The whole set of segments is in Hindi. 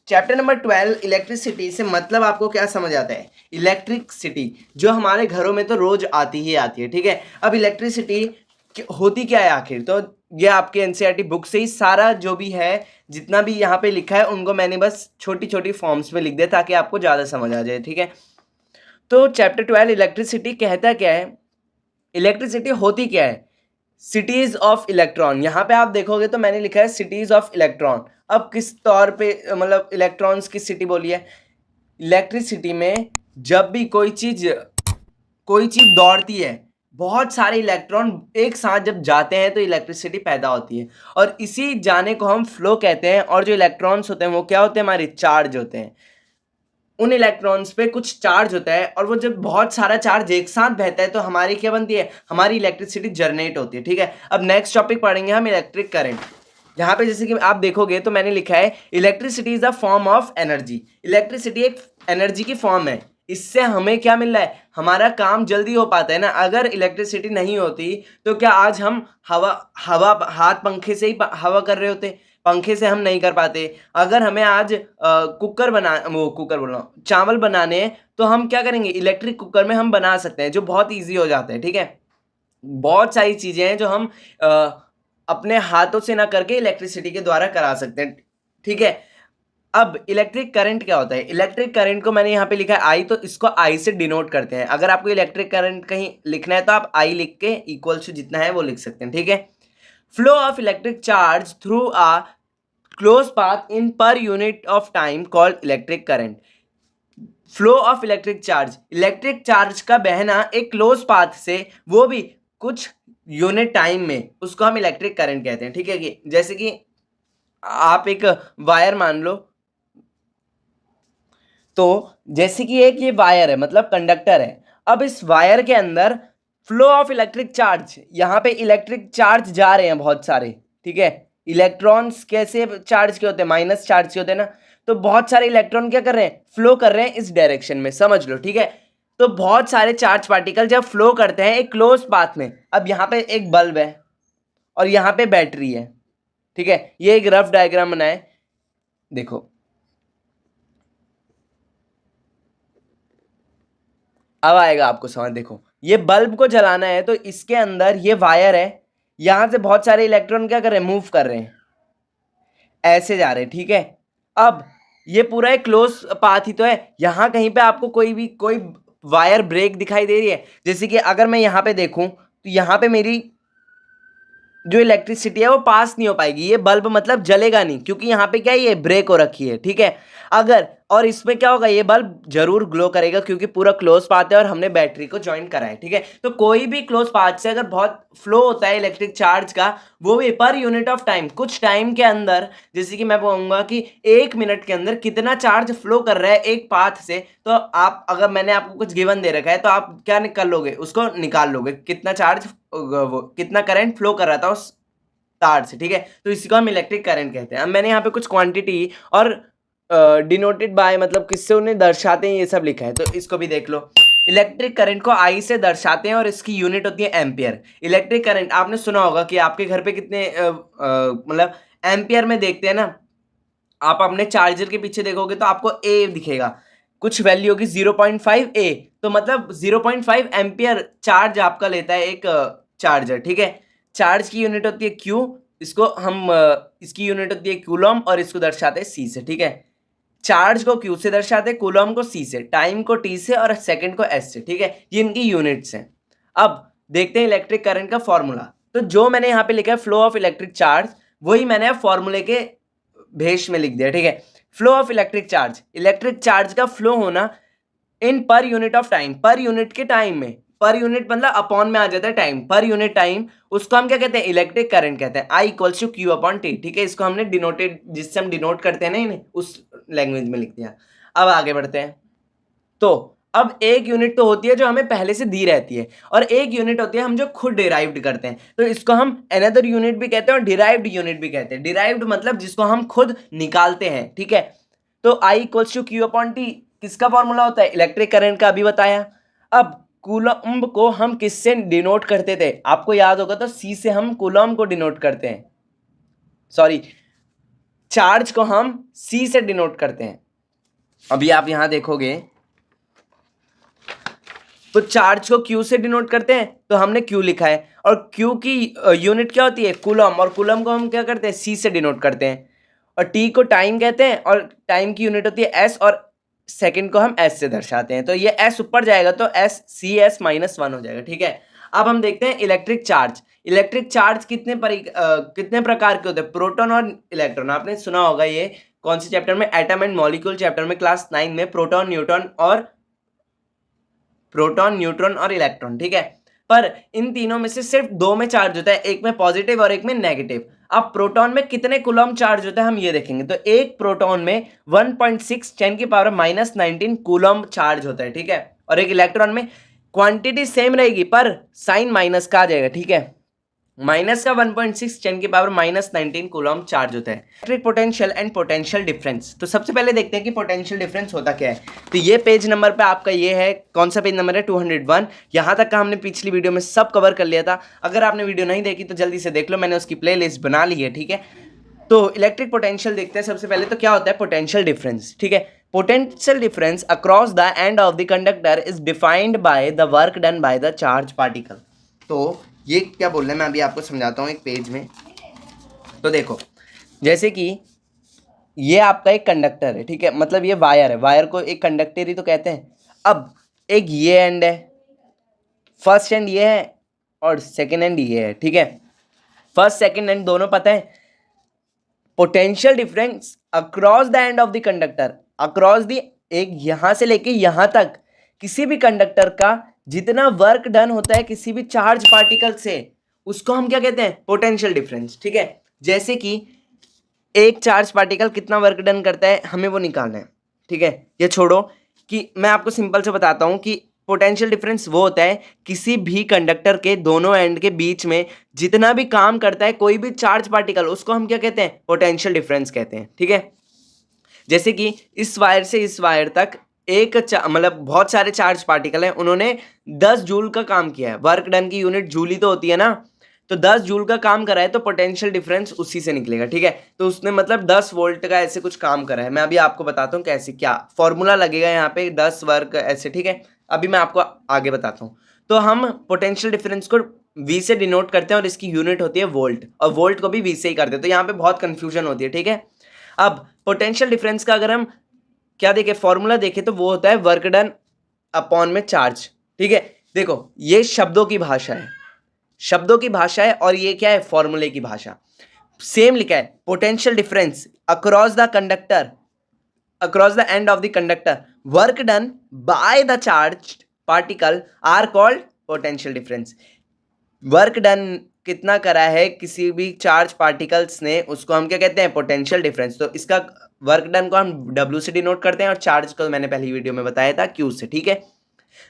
चैप्टर नंबर 12 इलेक्ट्रिसिटी से मतलब आपको क्या समझ आता है? इलेक्ट्रिसिटी जो हमारे घरों में तो रोज आती ही आती है, ठीक है। अब इलेक्ट्रिसिटी होती क्या है आखिर? तो ये आपके एनसीईआरटी बुक से ही सारा जो भी है, जितना भी यहाँ पे लिखा है, उनको मैंने बस छोटी छोटी फॉर्म्स में लिख दिया ताकि आपको ज़्यादा समझ आ जाए, ठीक है। तो चैप्टर 12 इलेक्ट्रिसिटी कहता क्या है? इलेक्ट्रिसिटी होती क्या है? Cities of electron. यहाँ पे आप देखोगे तो मैंने लिखा है सिटीज ऑफ इलेक्ट्रॉन। अब किस तौर पे मतलब इलेक्ट्रॉन्स की सिटी बोली है? इलेक्ट्रिसिटी में जब भी कोई चीज दौड़ती है, बहुत सारे इलेक्ट्रॉन एक साथ जब जाते हैं तो इलेक्ट्रिसिटी पैदा होती है, और इसी जाने को हम फ्लो कहते हैं। और जो इलेक्ट्रॉन्स होते हैं वो क्या होते हैं? हमारे चार्ज होते हैं। उन इलेक्ट्रॉन्स पे कुछ चार्ज होता है, और वो जब बहुत सारा चार्ज एक साथ बहता है तो हमारी क्या बनती है? हमारी इलेक्ट्रिसिटी जनरेट होती है, ठीक है। अब नेक्स्ट टॉपिक पढ़ेंगे हम इलेक्ट्रिक करंट। यहाँ पे जैसे कि आप देखोगे तो मैंने लिखा है electricity is a form of energy. Electricity एक एनर्जी की फॉर्म है। इससे हमें क्या मिल रहा है? हमारा काम जल्दी हो पाता है ना। अगर इलेक्ट्रिसिटी नहीं होती तो क्या आज हम हवा हवा हाथ पंखे से ही हवा कर रहे होते? पंखे से हम नहीं कर पाते। अगर हमें आज कुकर बोल रहा हूँ, चावल बनाने हैं, तो हम क्या करेंगे? इलेक्ट्रिक कुकर में हम बना सकते हैं, जो बहुत ईजी हो जाता है, ठीक है। बहुत सारी चीजें हैं जो हम अपने हाथों से ना करके इलेक्ट्रिसिटी के द्वारा करा सकते हैं, ठीक है। अब इलेक्ट्रिक करंट क्या होता है? इलेक्ट्रिक करंट को मैंने यहाँ पे लिखा है आई, तो इसको आई से डिनोट करते हैं। अगर आपको इलेक्ट्रिक करंट कहीं लिखना है तो आप आई लिख के इक्वल टू जितना है वो लिख सकते हैं, ठीक है। Flow of electric charge through a close path in per unit of time called electric current. Flow of electric charge का बहना एक क्लोज पाथ से, वो भी कुछ यूनिट टाइम में, उसको हम इलेक्ट्रिक करंट कहते हैं, ठीक है। कि जैसे कि आप एक वायर मान लो, तो जैसे कि एक ये वायर है, मतलब कंडक्टर है। अब इस वायर के अंदर फ्लो ऑफ इलेक्ट्रिक चार्ज, यहाँ पे इलेक्ट्रिक चार्ज जा रहे हैं बहुत सारे, ठीक है। इलेक्ट्रॉन्स कैसे चार्ज के होते हैं? माइनस चार्ज के होते हैं ना। तो बहुत सारे इलेक्ट्रॉन क्या कर रहे हैं? फ्लो कर रहे हैं इस डायरेक्शन में, समझ लो, ठीक है। तो बहुत सारे चार्ज पार्टिकल जब फ्लो करते हैं एक क्लोज पाथ में, अब यहाँ पे एक बल्ब है और यहाँ पे बैटरी है, ठीक है। ये एक रफ डायग्राम बनाए, देखो। अब आएगा आपको समझ। देखो, ये बल्ब को जलाना है तो इसके अंदर ये वायर है, यहां से बहुत सारे इलेक्ट्रॉन क्या कर रहे हैं? मूव कर रहे हैं, ऐसे जा रहे हैं, ठीक है। अब ये पूरा एक क्लोज पाथ ही तो है। यहां कहीं पे आपको कोई वायर ब्रेक दिखाई दे रही है? जैसे कि अगर मैं यहां पे देखूं तो यहां पे मेरी जो इलेक्ट्रिसिटी है वो पास नहीं हो पाएगी। ये बल्ब मतलब जलेगा नहीं, क्योंकि यहाँ पे क्या है? ये ब्रेक हो रखी है, ठीक है। अगर और इसमें क्या होगा? ये बल्ब जरूर ग्लो करेगा क्योंकि पूरा क्लोज पाथ है और हमने बैटरी को ज्वाइन करा है, ठीक है। तो कोई भी क्लोज पाथ से अगर बहुत फ्लो होता है इलेक्ट्रिक चार्ज का, वो भी पर यूनिट ऑफ टाइम, कुछ टाइम के अंदर, जैसे कि मैं बोलूंगा कि 1 मिनट के अंदर कितना चार्ज फ्लो कर रहा है एक पाथ से, तो आप, अगर मैंने आपको कुछ गिवन दे रखा है तो आप क्या निकाल लोगे? उसको निकाल लोगे कितना चार्ज, वो कितना करंट फ्लो कर रहा था उस तार से, ठीक है। तो इसी को हम इलेक्ट्रिक करंट कहते हैं। अब मैंने यहाँ पे कुछ क्वांटिटी और डिनोटेड बाय मतलब किससे उन्हें दर्शाते हैं ये सब लिखा है, तो इसको भी देख लो। इलेक्ट्रिक करंट को आई से दर्शाते हैं और इसकी यूनिट होती है एम्पियर। इलेक्ट्रिक करंट आपने सुना होगा कि आपके घर पे कितने मतलब एम्पियर में देखते हैं ना। आप अपने चार्जर के पीछे देखोगे तो आपको ए दिखेगा, कुछ वैल्यू होगी 0.5 ए, तो मतलब 0.5 एम्पियर चार्ज आपका लेता है एक चार्जर, ठीक है। चार्ज की यूनिट होती है क्यू, इसको हम इसकी यूनिट होती है कूलम, और इसको दर्शाते हैं सी से, ठीक है। चार्ज को क्यू से दर्शाते हैं, कूलम को सी से, टाइम को टी से, और सेकंड को एस से, ठीक है। ये इनकी यूनिट्स हैं। अब देखते हैं इलेक्ट्रिक करंट का फॉर्मूला। तो जो मैंने यहाँ पे लिखा है फ्लो ऑफ इलेक्ट्रिक चार्ज, वही मैंने फॉर्मूले के भेष में लिख दिया, ठीक है। फ्लो ऑफ इलेक्ट्रिक चार्ज का फ्लो होना in per unit of time, per unit के टाइम में, पर यूनिट मतलब अपॉन में आ जाता है टाइम, पर यूनिट टाइम, उसको हम क्या कहते हैं? इलेक्ट्रिक करंट कहते हैं। I equals to Q upon T, ठीक है। इसको हमने डिनोटेड, जिससे हम डिनोट करते हैं ना इन्हें, उस लैंग्वेज में लिख दिया। अब आगे बढ़ते हैं। तो अब एक यूनिट तो होती है जो हमें पहले से दी रहती है, और एक यूनिट होती है हम जो खुद डिराइव्ड करते हैं, तो इसको हम अनदर यूनिट भी कहते हैं और डिराइव्ड यूनिट भी कहते हैं। डिराइव्ड मतलब जिसको हम खुद निकालते हैं, ठीक है। तो I equals to Q upon T किसका फॉर्मूला होता है? इलेक्ट्रिक करंट का, अभी बताया। अब कूलम्ब को हम किससे डिनोट करते थे? आपको याद होगा तो सी से हम कूलम्ब को डिनोट करते हैं, सॉरी, चार्ज को हम C से डिनोट करते हैं। अभी आप यहां देखोगे तो चार्ज को Q से डिनोट करते हैं, तो हमने Q लिखा है, और Q की यूनिट क्या होती है, कूलम, और कूलम को हम क्या करते हैं, C से डिनोट करते हैं, और T को टाइम कहते हैं, और टाइम की यूनिट होती है S, और सेकंड को हम S से दर्शाते हैं। तो ये S ऊपर जाएगा तो CS -1 हो जाएगा, ठीक है। अब हम देखते हैं इलेक्ट्रिक चार्ज। इलेक्ट्रिक चार्ज कितने प्रकार के होते हैं, प्रोटॉन और इलेक्ट्रॉन। आपने सुना होगा ये कौन से चैप्टर में, एटम एंड मॉलिक्यूल चैप्टर में, क्लास 9 में, प्रोटॉन, न्यूट्रॉन और इलेक्ट्रॉन, ठीक है। पर इन तीनों में से सिर्फ दो में चार्ज होता है, एक में पॉजिटिव और एक में नेगेटिव। अब प्रोटॉन में कितने कूलम चार्ज होता है हम ये देखेंगे। तो एक प्रोटॉन में 1.6 10⁻⁻19 कूलम चार्ज होता है, ठीक है। और एक इलेक्ट्रॉन में क्वांटिटी सेम रहेगी पर साइन माइनस का आ जाएगा, ठीक है। माइनस का 1.6 10⁻⁻19 कूलम चार्ज होता है। Electric potential and potential difference. तो सबसे पहले देखते हैं कि पोटेंशियल डिफरेंस होता क्या है। तो ये पेज नंबर पे आपका ये है, कौन सा पेज नंबर है, 201। यहाँ तक का हमने पिछली वीडियो में सब कवर कर लिया था। अगर आपने वीडियो नहीं देखी तो जल्दी से देख लो, मैंने उसकी प्ले लिस्ट बना ली है, ठीक है। तो इलेक्ट्रिक पोटेंशियल देखते हैं सबसे पहले। तो क्या होता है पोटेंशियल डिफरेंस, ठीक है। Potential difference across the end of the conductor is defined by the work done by the charge particle. तो ये क्या बोल रहे हैं मैं अभी आपको समझाता हूँ एक पेज में। तो देखो, जैसे कि ये आपका एक कंडक्टर है, ठीक है, मतलब ये वायर है, वायर को एक कंडक्टर ही तो कहते हैं। अब एक ये एंड है, फर्स्ट एंड ये है और सेकेंड एंड ये है, ठीक है। फर्स्ट सेकेंड एंड दोनों पता है। Potential difference across the end of the conductor, across the, एक यहां से लेके यहां तक किसी भी कंडक्टर का जितना वर्क डन होता है किसी भी चार्ज पार्टिकल से, उसको हम क्या कहते हैं, पोटेंशियल डिफरेंस, ठीक है। जैसे कि एक चार्ज पार्टिकल कितना वर्क डन करता है हमें वो निकालना है, ठीक है। ये छोड़ो कि मैं आपको सिंपल से बताता हूं कि पोटेंशियल डिफरेंस वो होता है किसी भी कंडक्टर के दोनों एंड के बीच में जितना भी काम करता है कोई भी चार्ज पार्टिकल, उसको हम क्या कहते हैं, पोटेंशियल डिफरेंस कहते हैं, ठीक है। जैसे कि इस वायर से इस वायर तक एक मतलब बहुत सारे चार्ज पार्टिकल हैं, उन्होंने 10 जूल का काम किया है। वर्क डन की यूनिट जूल ही तो होती है ना, तो 10 जूल का काम करा है तो पोटेंशियल डिफरेंस उसी से निकलेगा, ठीक है। तो उसने मतलब 10 वोल्ट का ऐसे कुछ काम करा है। मैं अभी आपको बताता हूँ कैसे, क्या फॉर्मूला लगेगा यहाँ पे, 10 वर्क ऐसे, ठीक है। अभी मैं आपको आगे बताता हूँ। तो हम पोटेंशियल डिफरेंस को V से डिनोट करते हैं और इसकी यूनिट होती है वोल्ट, और वोल्ट को भी V से ही करते हैं। तो यहाँ पे बहुत कंफ्यूजन होती है, ठीक है। अब पोटेंशियल डिफरेंस का अगर हम क्या देखें, फॉर्मूला देखें, तो वो होता है वर्क डन अपॉन में चार्ज, ठीक है। देखो ये शब्दों की भाषा है, शब्दों की भाषा है, और ये क्या है, फॉर्मूले की भाषा। सेम लिखा है, potential difference across the conductor, across the end of the conductor, work done by the charge particle are called potential difference. Work done कितना करा है किसी भी चार्ज पार्टिकल्स ने, उसको हम क्या कहते हैं, पोटेंशियल डिफरेंस। तो इसका वर्क डन को हम W से डिनोट करते हैं और चार्ज को मैंने पहली वीडियो में बताया था Q से, ठीक है।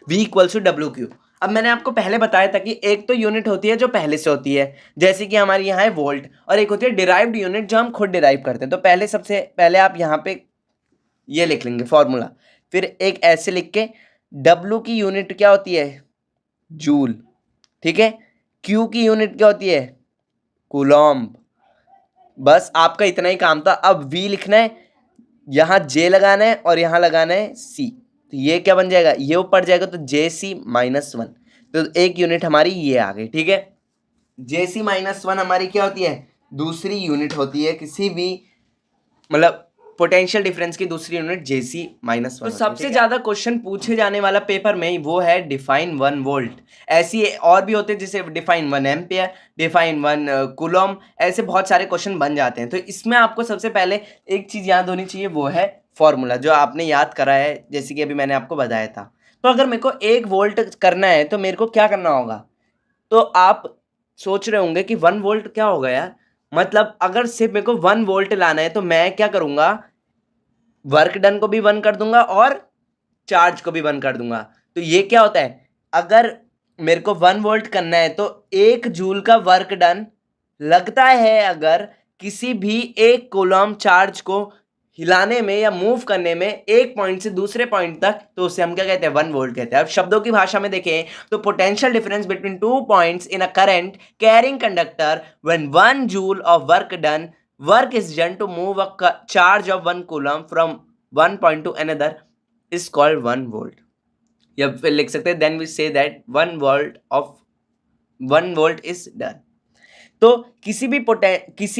V = WQ। अब मैंने आपको पहले बताया था कि एक तो यूनिट होती है जो पहले से होती है, जैसे कि हमारी यहाँ है वोल्ट, और एक होती है डिराइव्ड यूनिट जो हम खुद डिराइव करते हैं। तो पहले सबसे पहले आप यहाँ पे ये लिख लेंगे फॉर्मूला, फिर एक ऐसे लिख के, W की यूनिट क्या होती है, जूल, ठीक है। Q की यूनिट क्या होती है, कूलॉम्ब। बस आपका इतना ही काम था। अब V लिखना है, यहाँ J लगाना है और यहाँ लगाना है C। तो ये क्या बन जाएगा, ये ऊपर जाएगा तो JC -1। तो एक यूनिट हमारी ये आ गई, ठीक है। JC -1 हमारी क्या होती है, दूसरी यूनिट होती है किसी भी, मतलब पोटेंशियल डिफरेंस की दूसरी यूनिट JC -1। तो सबसे ज्यादा क्वेश्चन पूछे जाने वाला पेपर में वो है डिफाइन 1 वोल्ट। ऐसी और भी होते हैं जैसे डिफाइन 1 एम्पियर, डिफाइन 1 कूलम, ऐसे बहुत सारे क्वेश्चन बन जाते हैं। तो इसमें आपको सबसे पहले एक चीज याद होनी चाहिए, वो है फॉर्मूला जो आपने याद करा है, जैसे कि अभी मैंने आपको बताया था। तो अगर मेरे को 1 वोल्ट करना है तो मेरे को क्या करना होगा। तो आप सोच रहे होंगे कि 1 वोल्ट क्या होगा यार, मतलब अगर सिर्फ मेरे को 1 वोल्ट लाना है तो मैं क्या करूंगा, वर्क डन को भी 1 कर दूंगा और चार्ज को भी 1 कर दूंगा। तो ये क्या होता है, अगर मेरे को 1 वोल्ट करना है तो 1 जूल का वर्क डन लगता है अगर किसी भी एक कूलम चार्ज को हिलाने में या मूव करने में एक पॉइंट से दूसरे पॉइंट तक, तो उसे हम क्या कहते हैं, 1 वोल्ट कहते हैं। अब शब्दों की भाषा में देखें तो potential difference between 2 points in a current carrying conductor when 1 joule of work done work is done to move a charge of 1 coulomb from one point to another is called 1 volt. या फिर लिख सकते हैं then we say that 1 volt is done. तो किसी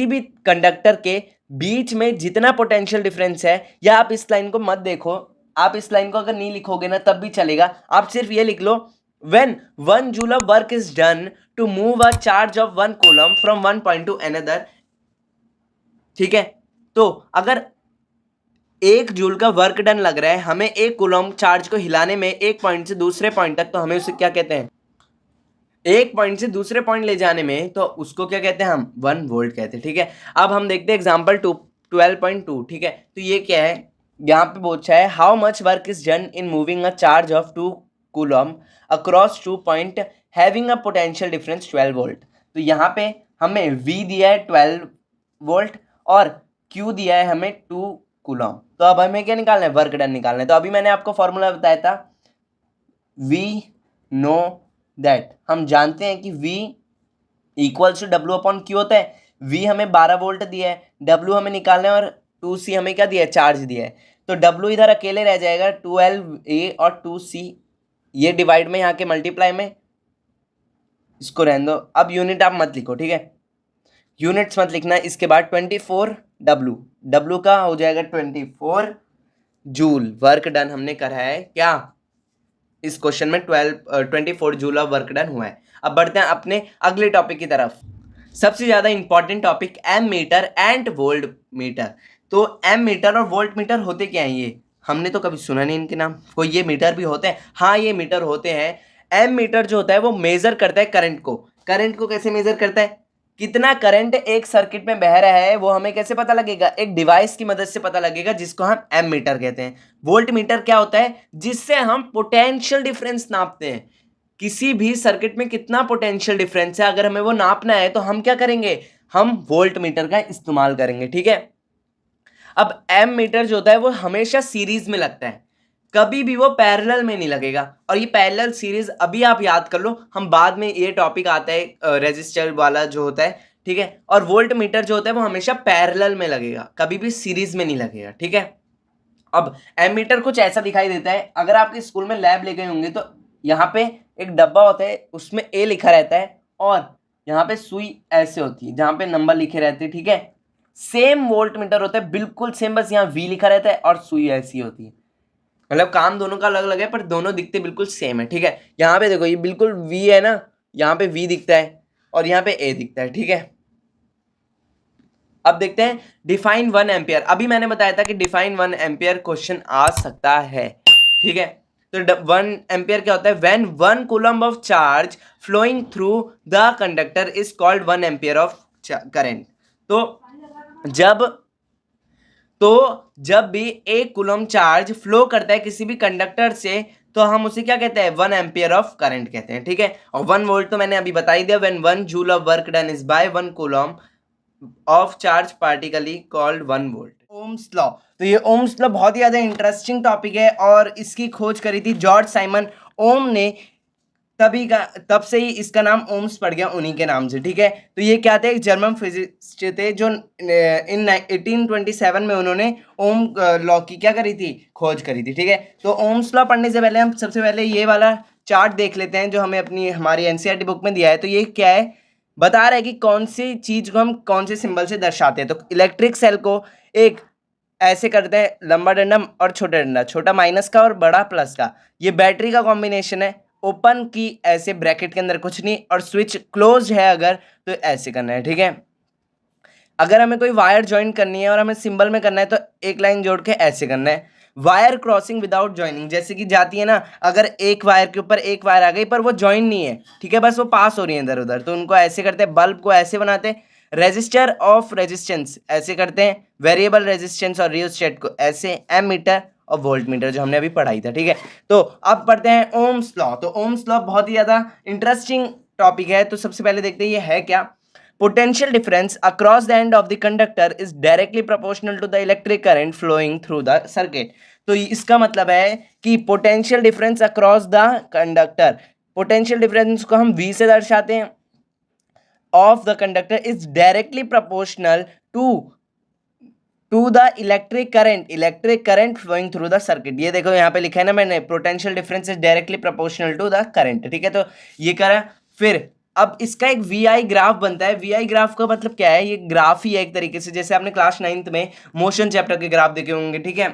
भी कंडक्टर के बीच में जितना पोटेंशियल डिफरेंस है, या आप इस लाइन को मत देखो, आप इस लाइन को अगर नहीं लिखोगे ना तब भी चलेगा, आप सिर्फ ये लिख लो when 1 joule of work is done to move a charge of 1 coulomb from one point to another। ठीक है, तो अगर 1 जूल का वर्क डन लग रहा है हमें 1 कूलम्ब चार्ज को हिलाने में एक पॉइंट से दूसरे पॉइंट तक, तो हमें उसे क्या कहते हैं, एक पॉइंट से दूसरे पॉइंट ले जाने में, तो उसको क्या कहते हैं, हम 1 वोल्ट कहते हैं। ठीक है, अब हम देखते हैं एग्जांपल 12.2। ठीक है, तो ये क्या है, यहाँ पे पूछा है how much work is done in moving a charge of 2 coulomb across 2 point having a potential difference 12 volt. तो यहाँ पे हमें V दिया है 12 वोल्ट और Q दिया है हमें 2 कूलम्ब। तो अब हमें क्या निकालना है, वर्क डन निकालना है। तो अभी मैंने आपको फॉर्मूला बताया था, V नो दैट, हम जानते हैं कि V equals to W upon Q होता है। V हमें 12 वोल्ट दिया है, W हमें निकालना है, और 2C हमें क्या दिया है, चार्ज दिया है। तो W इधर अकेले रह जाएगा, 12A और 2C, ये डिवाइड में, यहाँ के मल्टीप्लाई में, इसको रहने दो। अब यूनिट आप मत लिखो, ठीक है, यूनिट्स मत लिखना। इसके बाद 24W का हो जाएगा 24 जूल वर्क डन हमने करा है क्या, इस क्वेश्चन में 24 जूल ऑफ वर्क डन हुआ है। अब बढ़ते हैं अपने अगले टॉपिक की तरफ, सबसे ज्यादा important topic ammeter and voltmeter. तो एम मीटर और वोल्ट मीटर होते क्या हैं, ये हमने तो कभी सुना नहीं इनके नाम। कोई ये मीटर भी होते हैं, हाँ ये मीटर होते हैं। एम मीटर जो होता है वो मेजर करता है करंट को। करंट को कैसे मेजर करता है, कितना करंट एक सर्किट में बह रहा है वो हमें कैसे पता लगेगा, एक डिवाइस की मदद से पता लगेगा जिसको हम एम मीटर कहते हैं। वोल्ट मीटर क्या होता है, जिससे हम पोटेंशियल डिफरेंस नापते हैं। किसी भी सर्किट में कितना पोटेंशियल डिफरेंस है, अगर हमें वो नापना है तो हम क्या करेंगे, हम वोल्ट मीटर का इस्तेमाल करेंगे। ठीक है, अब एम मीटर जो होता है वो हमेशा सीरीज में लगता है, कभी भी वो पैरेलल में नहीं लगेगा। और ये पैरेलल सीरीज अभी आप याद कर लो, हम बाद में ये टॉपिक आता है रेजिस्टर वाला जो होता है। ठीक है, और वोल्ट मीटर जो होता है वो हमेशा पैरेलल में लगेगा, कभी भी सीरीज में नहीं लगेगा। ठीक है, अब एम मीटर कुछ ऐसा दिखाई देता है, अगर आपके स्कूल में लैब ले गए होंगे तो यहाँ पे एक डब्बा होता है, उसमें ए लिखा रहता है, और यहाँ पे सुई ऐसे होती है जहाँ पे नंबर लिखे रहते हैं। ठीक है, सेम वोल्ट मीटर होता है, बिल्कुल सेम, बस यहाँ वी लिखा रहता है और सुई ऐसी होती है। मतलब काम दोनों का अलग अलग है पर दोनों दिखते बिल्कुल सेम है। ठीक है, यहाँ पे देखो ये बिल्कुल वी है ना, यहाँ पे वी दिखता है और यहाँ पे ए दिखता है। ठीक है, अब देखते हैं डिफाइन 1 एम्पियर। अभी मैंने बताया था कि डिफाइन 1 एम्पियर क्वेश्चन आ सकता है। ठीक है, तो 1 एम्पियर क्या होता है, when 1 coulomb of charge flowing through the conductor is called 1 ampere of current. तो जब भी एक कूलम्ब चार्ज फ्लो करता है किसी भी कंडक्टर से, तो हम उसे क्या कहते हैं, 1 एम्पियर ऑफ करंट कहते हैं। ठीक है, और 1 वोल्ट तो मैंने अभी बता ही दिया, when 1 joule of work done is by 1 coulomb of charge particularly called 1 volt. Ohm's law, तो ये ओम्स लॉ बहुत ही ज्यादा इंटरेस्टिंग टॉपिक है और इसकी खोज करी थी जॉर्ज साइमन ओम ने, तब से ही इसका नाम ओम्स पड़ गया उन्हीं के नाम से। ठीक है, तो ये क्या थे, एक जर्मन फिजिसिस्ट थे जो इन 1827 में उन्होंने ओम लॉ की क्या करी थी, खोज करी थी। ठीक है, तो ओम्स लॉ पढ़ने से पहले हम सबसे पहले ये वाला चार्ट देख लेते हैं जो हमें हमारी एनसीईआरटी बुक में दिया है। तो ये क्या है, बता रहा है कि कौन सी चीज को हम कौन से सिंबल से दर्शाते हैं। तो इलेक्ट्रिक सेल को एक ऐसे करते हैं, लंबा डंडा और छोटा डंडा, छोटा माइनस का और बड़ा प्लस का। ये बैटरी का कॉम्बिनेशन है, ओपन की ऐसे ब्रैकेट के अंदर कुछ नहीं, और स्विच क्लोज है अगर तो ऐसे करना है। ठीक है, अगर हमें कोई वायर ज्वाइन करनी है और हमें सिंबल में करना है तो एक लाइन जोड़ के ऐसे करना है। वायर क्रॉसिंग विदाउट ज्वाइनिंग, जैसे कि जाती है ना, अगर एक वायर के ऊपर एक वायर आ गई पर वो ज्वाइन नहीं है, ठीक है, बस वो पास हो रही है इधर उधर, तो उनको ऐसे करते हैं। बल्ब को ऐसे बनाते हैं, रेजिस्टर ऑफ रेजिस्टेंस ऐसे करते हैं, वेरिएबल रेजिस्टेंस और रियोस्टेट को ऐसे, एम मीटर और वोल्ट मीटर जो हमने अभी पढ़ाई था। ठीक है, तो अब पढ़ते हैं ओम्स लॉ। तो ओम्स लॉ बहुत ही ज़्यादा इंटरेस्टिंग टॉपिक है। तो सबसे पहले देखते हैं ये है क्या, potential difference across the end of the conductor is directly proportional to the electric current flowing through the circuit। तो इसका मतलब है कि potential difference across the conductor, potential difference को हम V से दर्शाते हैं, of the conductor is directly proportional to the electric current flowing through the circuit. ये देखो यहाँ पे लिखा है ना मैंने, potential difference is directly proportional to the current, ठीक है। तो ये करा, फिर अब इसका एक वी आई ग्राफ बनता है। वी आई ग्राफ का मतलब क्या है, ये ग्राफ ही है एक तरीके से, जैसे आपने क्लास 9th में मोशन चैप्टर के ग्राफ देखे होंगे, ठीक है,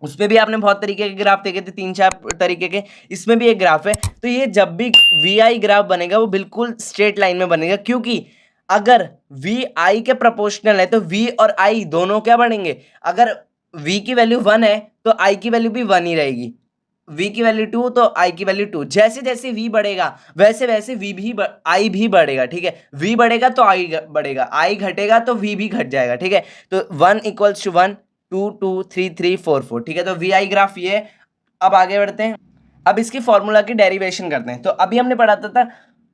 उसमें भी आपने बहुत तरीके के ग्राफ देखे थे, 3-4 तरीके के, इसमें भी एक ग्राफ है। तो ये जब भी वी आई ग्राफ बनेगा वो बिल्कुल स्ट्रेट लाइन में बनेगा, क्योंकि अगर वी आई के प्रोपोर्शनल है तो वी और आई दोनों क्या बनेंगे, अगर वी की वैल्यू 1 है तो आई की वैल्यू भी 1 ही रहेगी, v की वैल्यू 2 तो i की वैल्यू 2। जैसे जैसे v बढ़ेगा वैसे वैसे i भी बढ़ेगा, ठीक है। v बढ़ेगा तो i बढ़ेगा, i घटेगा तो v भी घट जाएगा, ठीक है। तो 1 इक्वल्स टू 1, 2 2 3 3 4 4, ठीक है। तो vi ग्राफ ये। अब आगे बढ़ते हैं, अब इसकी फॉर्मूला की डेरिवेशन करते हैं। तो अभी हमने पढ़ा था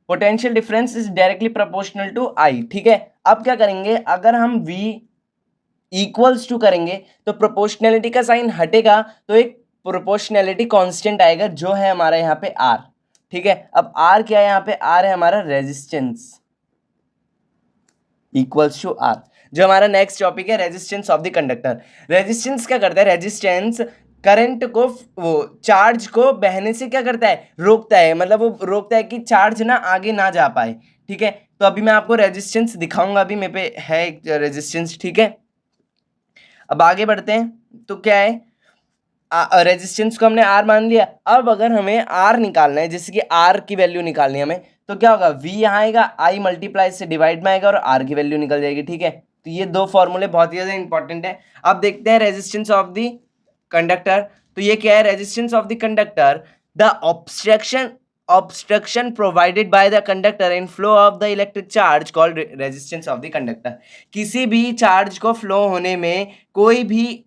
potential difference is directly proportional to i, ठीक है। अब क्या करेंगे, अगर हम v इक्वल्स टू करेंगे तो प्रोपोर्शनलिटी का साइन हटेगा तो एक प्रोपोर्शनैलिटी कांस्टेंट आएगा जो है हमारा यहाँ पे R, ठीक है। अब R क्या है, यहाँ पे R है हमारा रेजिस्टेंस इक्वल्स टू R। जो हमारा नेक्स्ट टॉपिक है resistance of the conductor. Resistance क्या करता है, रेजिस्टेंस करंट को, वो चार्ज को बहने से क्या करता है, रोकता है, मतलब वो रोकता है कि चार्ज ना आगे ना जा पाए, ठीक है। तो अभी मैं आपको रेजिस्टेंस दिखाऊंगा, अभी मेरे पे है एक रेजिस्टेंस, ठीक है। अब आगे बढ़ते हैं, तो क्या है, रेजिस्टेंस को हमने R मान लिया। अब अगर हमें R निकालना है, जैसे कि R की वैल्यू निकालनी है हमें, तो क्या होगा, V यहाँ आएगा, I मल्टीप्लाई से डिवाइड में आएगा और R की वैल्यू निकल जाएगी, ठीक है। तो ये दो फॉर्मूले बहुत ही ज़्यादा इंपॉर्टेंट है। अब देखते हैं रेजिस्टेंस ऑफ द कंडक्टर। तो ये क्या है, resistance of the conductor, the obstruction provided by the conductor in flow of the electric charge called resistance of the conductor। किसी भी चार्ज को फ्लो होने में कोई भी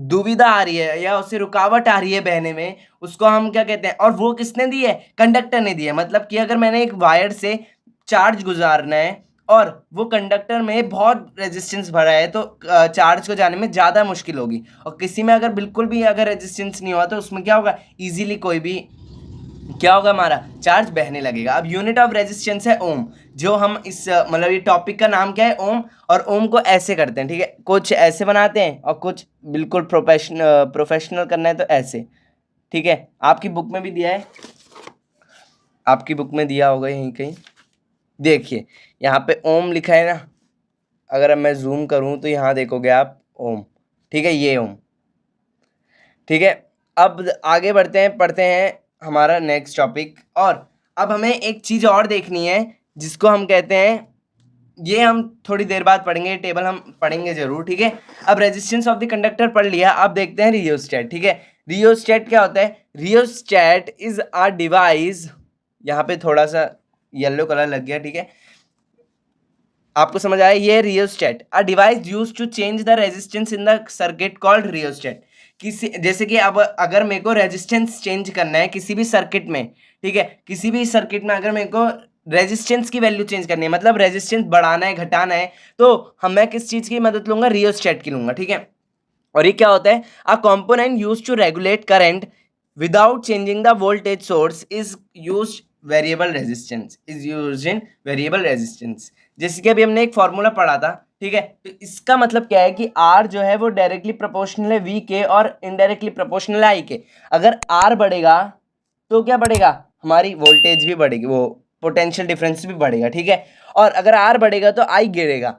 दुविधा आ रही है या उससे रुकावट आ रही है बहने में, उसको हम क्या कहते हैं, और वो किसने दी है, कंडक्टर ने दी है। मतलब कि अगर मैंने एक वायर से चार्ज गुजारना है और वो कंडक्टर में बहुत रेजिस्टेंस भरा है तो चार्ज को जाने में ज़्यादा मुश्किल होगी, और किसी में अगर बिल्कुल भी अगर रेजिस्टेंस नहीं हुआ तो उसमें क्या होगा, ईजिली कोई भी क्या होगा, हमारा चार्ज बहने लगेगा। अब यूनिट ऑफ रेजिस्टेंस है ओम। जो हम इस मतलब ये टॉपिक का नाम क्या है, ओम। और ओम को ऐसे करते हैं, ठीक है, कुछ ऐसे बनाते हैं और कुछ बिल्कुल प्रोफेशनल करना है तो ऐसे, ठीक है। आपकी बुक में भी दिया है, आपकी बुक में दिया होगा यहीं कहीं, देखिए यहाँ पे ओम लिखा है ना, अगर मैं जूम करूँ तो यहाँ देखोगे आप ओम, ठीक है, ये ओम, ठीक है। अब आगे बढ़ते हैं, पढ़ते हैं हमारा नेक्स्ट टॉपिक। और अब हमें एक चीज़ और देखनी है जिसको हम कहते हैं, ये हम थोड़ी देर बाद पढ़ेंगे, टेबल हम पढ़ेंगे जरूर, ठीक है। अब रेजिस्टेंस ऑफ द कंडक्टर पढ़ लिया, अब देखते हैं रियोस्टेट, ठीक है। रियोस्टेट क्या होता है, रियोस्टेट इज अ डिवाइस, यहाँ पे थोड़ा सा येलो कलर लग गया, ठीक है, आपको समझ आया, ये rheostat a device used to change the resistance in the circuit called rheostat. किसी, जैसे कि अब अगर मेरे को रेजिस्टेंस चेंज करना है किसी भी सर्किट में, ठीक है, किसी भी सर्किट में अगर मेरे को रेजिस्टेंस की वैल्यू चेंज करनी है, मतलब रेजिस्टेंस बढ़ाना है घटाना है, तो मैं किस चीज़ की मदद लूंगा, रियोस्टेट की लूंगा, ठीक है। और ये क्या होता है, a component used to regulate current without changing the voltage source is used variable resistance, is used in variable resistance. जैसे कि अभी हमने एक फॉर्मूला पढ़ा था, ठीक है। तो इसका मतलब क्या है कि R जो है वो डायरेक्टली प्रोपोर्शनल है V के और इनडायरेक्टली प्रोपोर्शनल है I के। अगर R बढ़ेगा तो क्या बढ़ेगा, हमारी वोल्टेज भी बढ़ेगी, वो पोटेंशियल डिफरेंस भी बढ़ेगा, ठीक है। और अगर R बढ़ेगा तो I गिरेगा।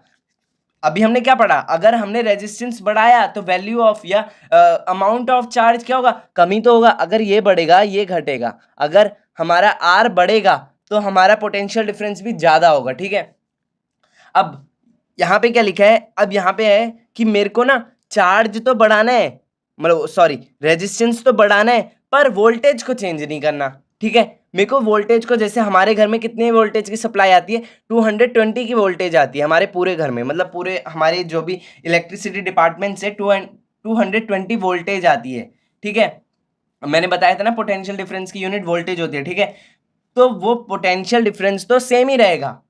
अभी हमने क्या पढ़ा, अगर हमने रेजिस्टेंस बढ़ाया तो वैल्यू ऑफ या अमाउंट ऑफ चार्ज क्या होगा, कमी तो होगा। अगर ये बढ़ेगा ये घटेगा, अगर हमारा R बढ़ेगा तो हमारा पोटेंशियल डिफरेंस भी ज़्यादा होगा, ठीक है। अब यहाँ पे क्या लिखा है, अब यहाँ पे है कि मेरे को ना चार्ज तो बढ़ाना है, मतलब सॉरी रेजिस्टेंस तो बढ़ाना है, पर वोल्टेज को चेंज नहीं करना, ठीक है। मेरे को वोल्टेज को, जैसे हमारे घर में कितने वोल्टेज की सप्लाई आती है, 220 की वोल्टेज आती है हमारे पूरे घर में, मतलब पूरे हमारे जो भी इलेक्ट्रिसिटी डिपार्टमेंट से 220 वोल्टेज आती है, ठीक है। मैंने बताया था ना पोटेंशियल डिफरेंस की यूनिट वोल्टेज होती है, ठीक है। तो वो पोटेंशियल डिफरेंस तो सेम ही रहेगा,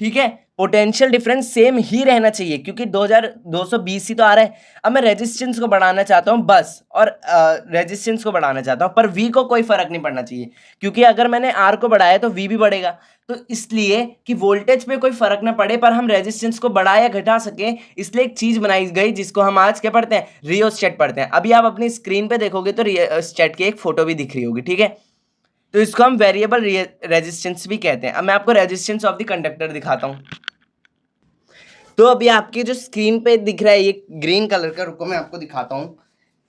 ठीक है। पोटेंशियल डिफरेंस सेम ही रहना चाहिए क्योंकि 2220 ही तो आ रहा है। अब मैं रेजिस्टेंस को बढ़ाना चाहता हूँ बस, और रेजिस्टेंस को बढ़ाना चाहता हूँ, पर वी को कोई फर्क नहीं पड़ना चाहिए क्योंकि अगर मैंने आर को बढ़ाया तो वी भी बढ़ेगा। तो इसलिए कि वोल्टेज पे कोई फर्क ना पड़े पर हम रेजिस्टेंस को बढ़ा या घटा सके, इसलिए एक चीज बनाई गई जिसको हम आज क्या पढ़ते हैं, रियोस्टेट पढ़ते हैं। अभी आप अपनी स्क्रीन पे देखोगे तो रियोस्टेट की एक फोटो भी दिख रही होगी, ठीक है। तो इसको हम वेरिएबल रेजिस्टेंस भी कहते हैं। अब मैं आपको रेजिस्टेंस ऑफ द कंडक्टर दिखाता हूँ। तो अभी आपकी जो स्क्रीन पे दिख रहा है ये ग्रीन कलर का, रुको मैं आपको दिखाता हूँ।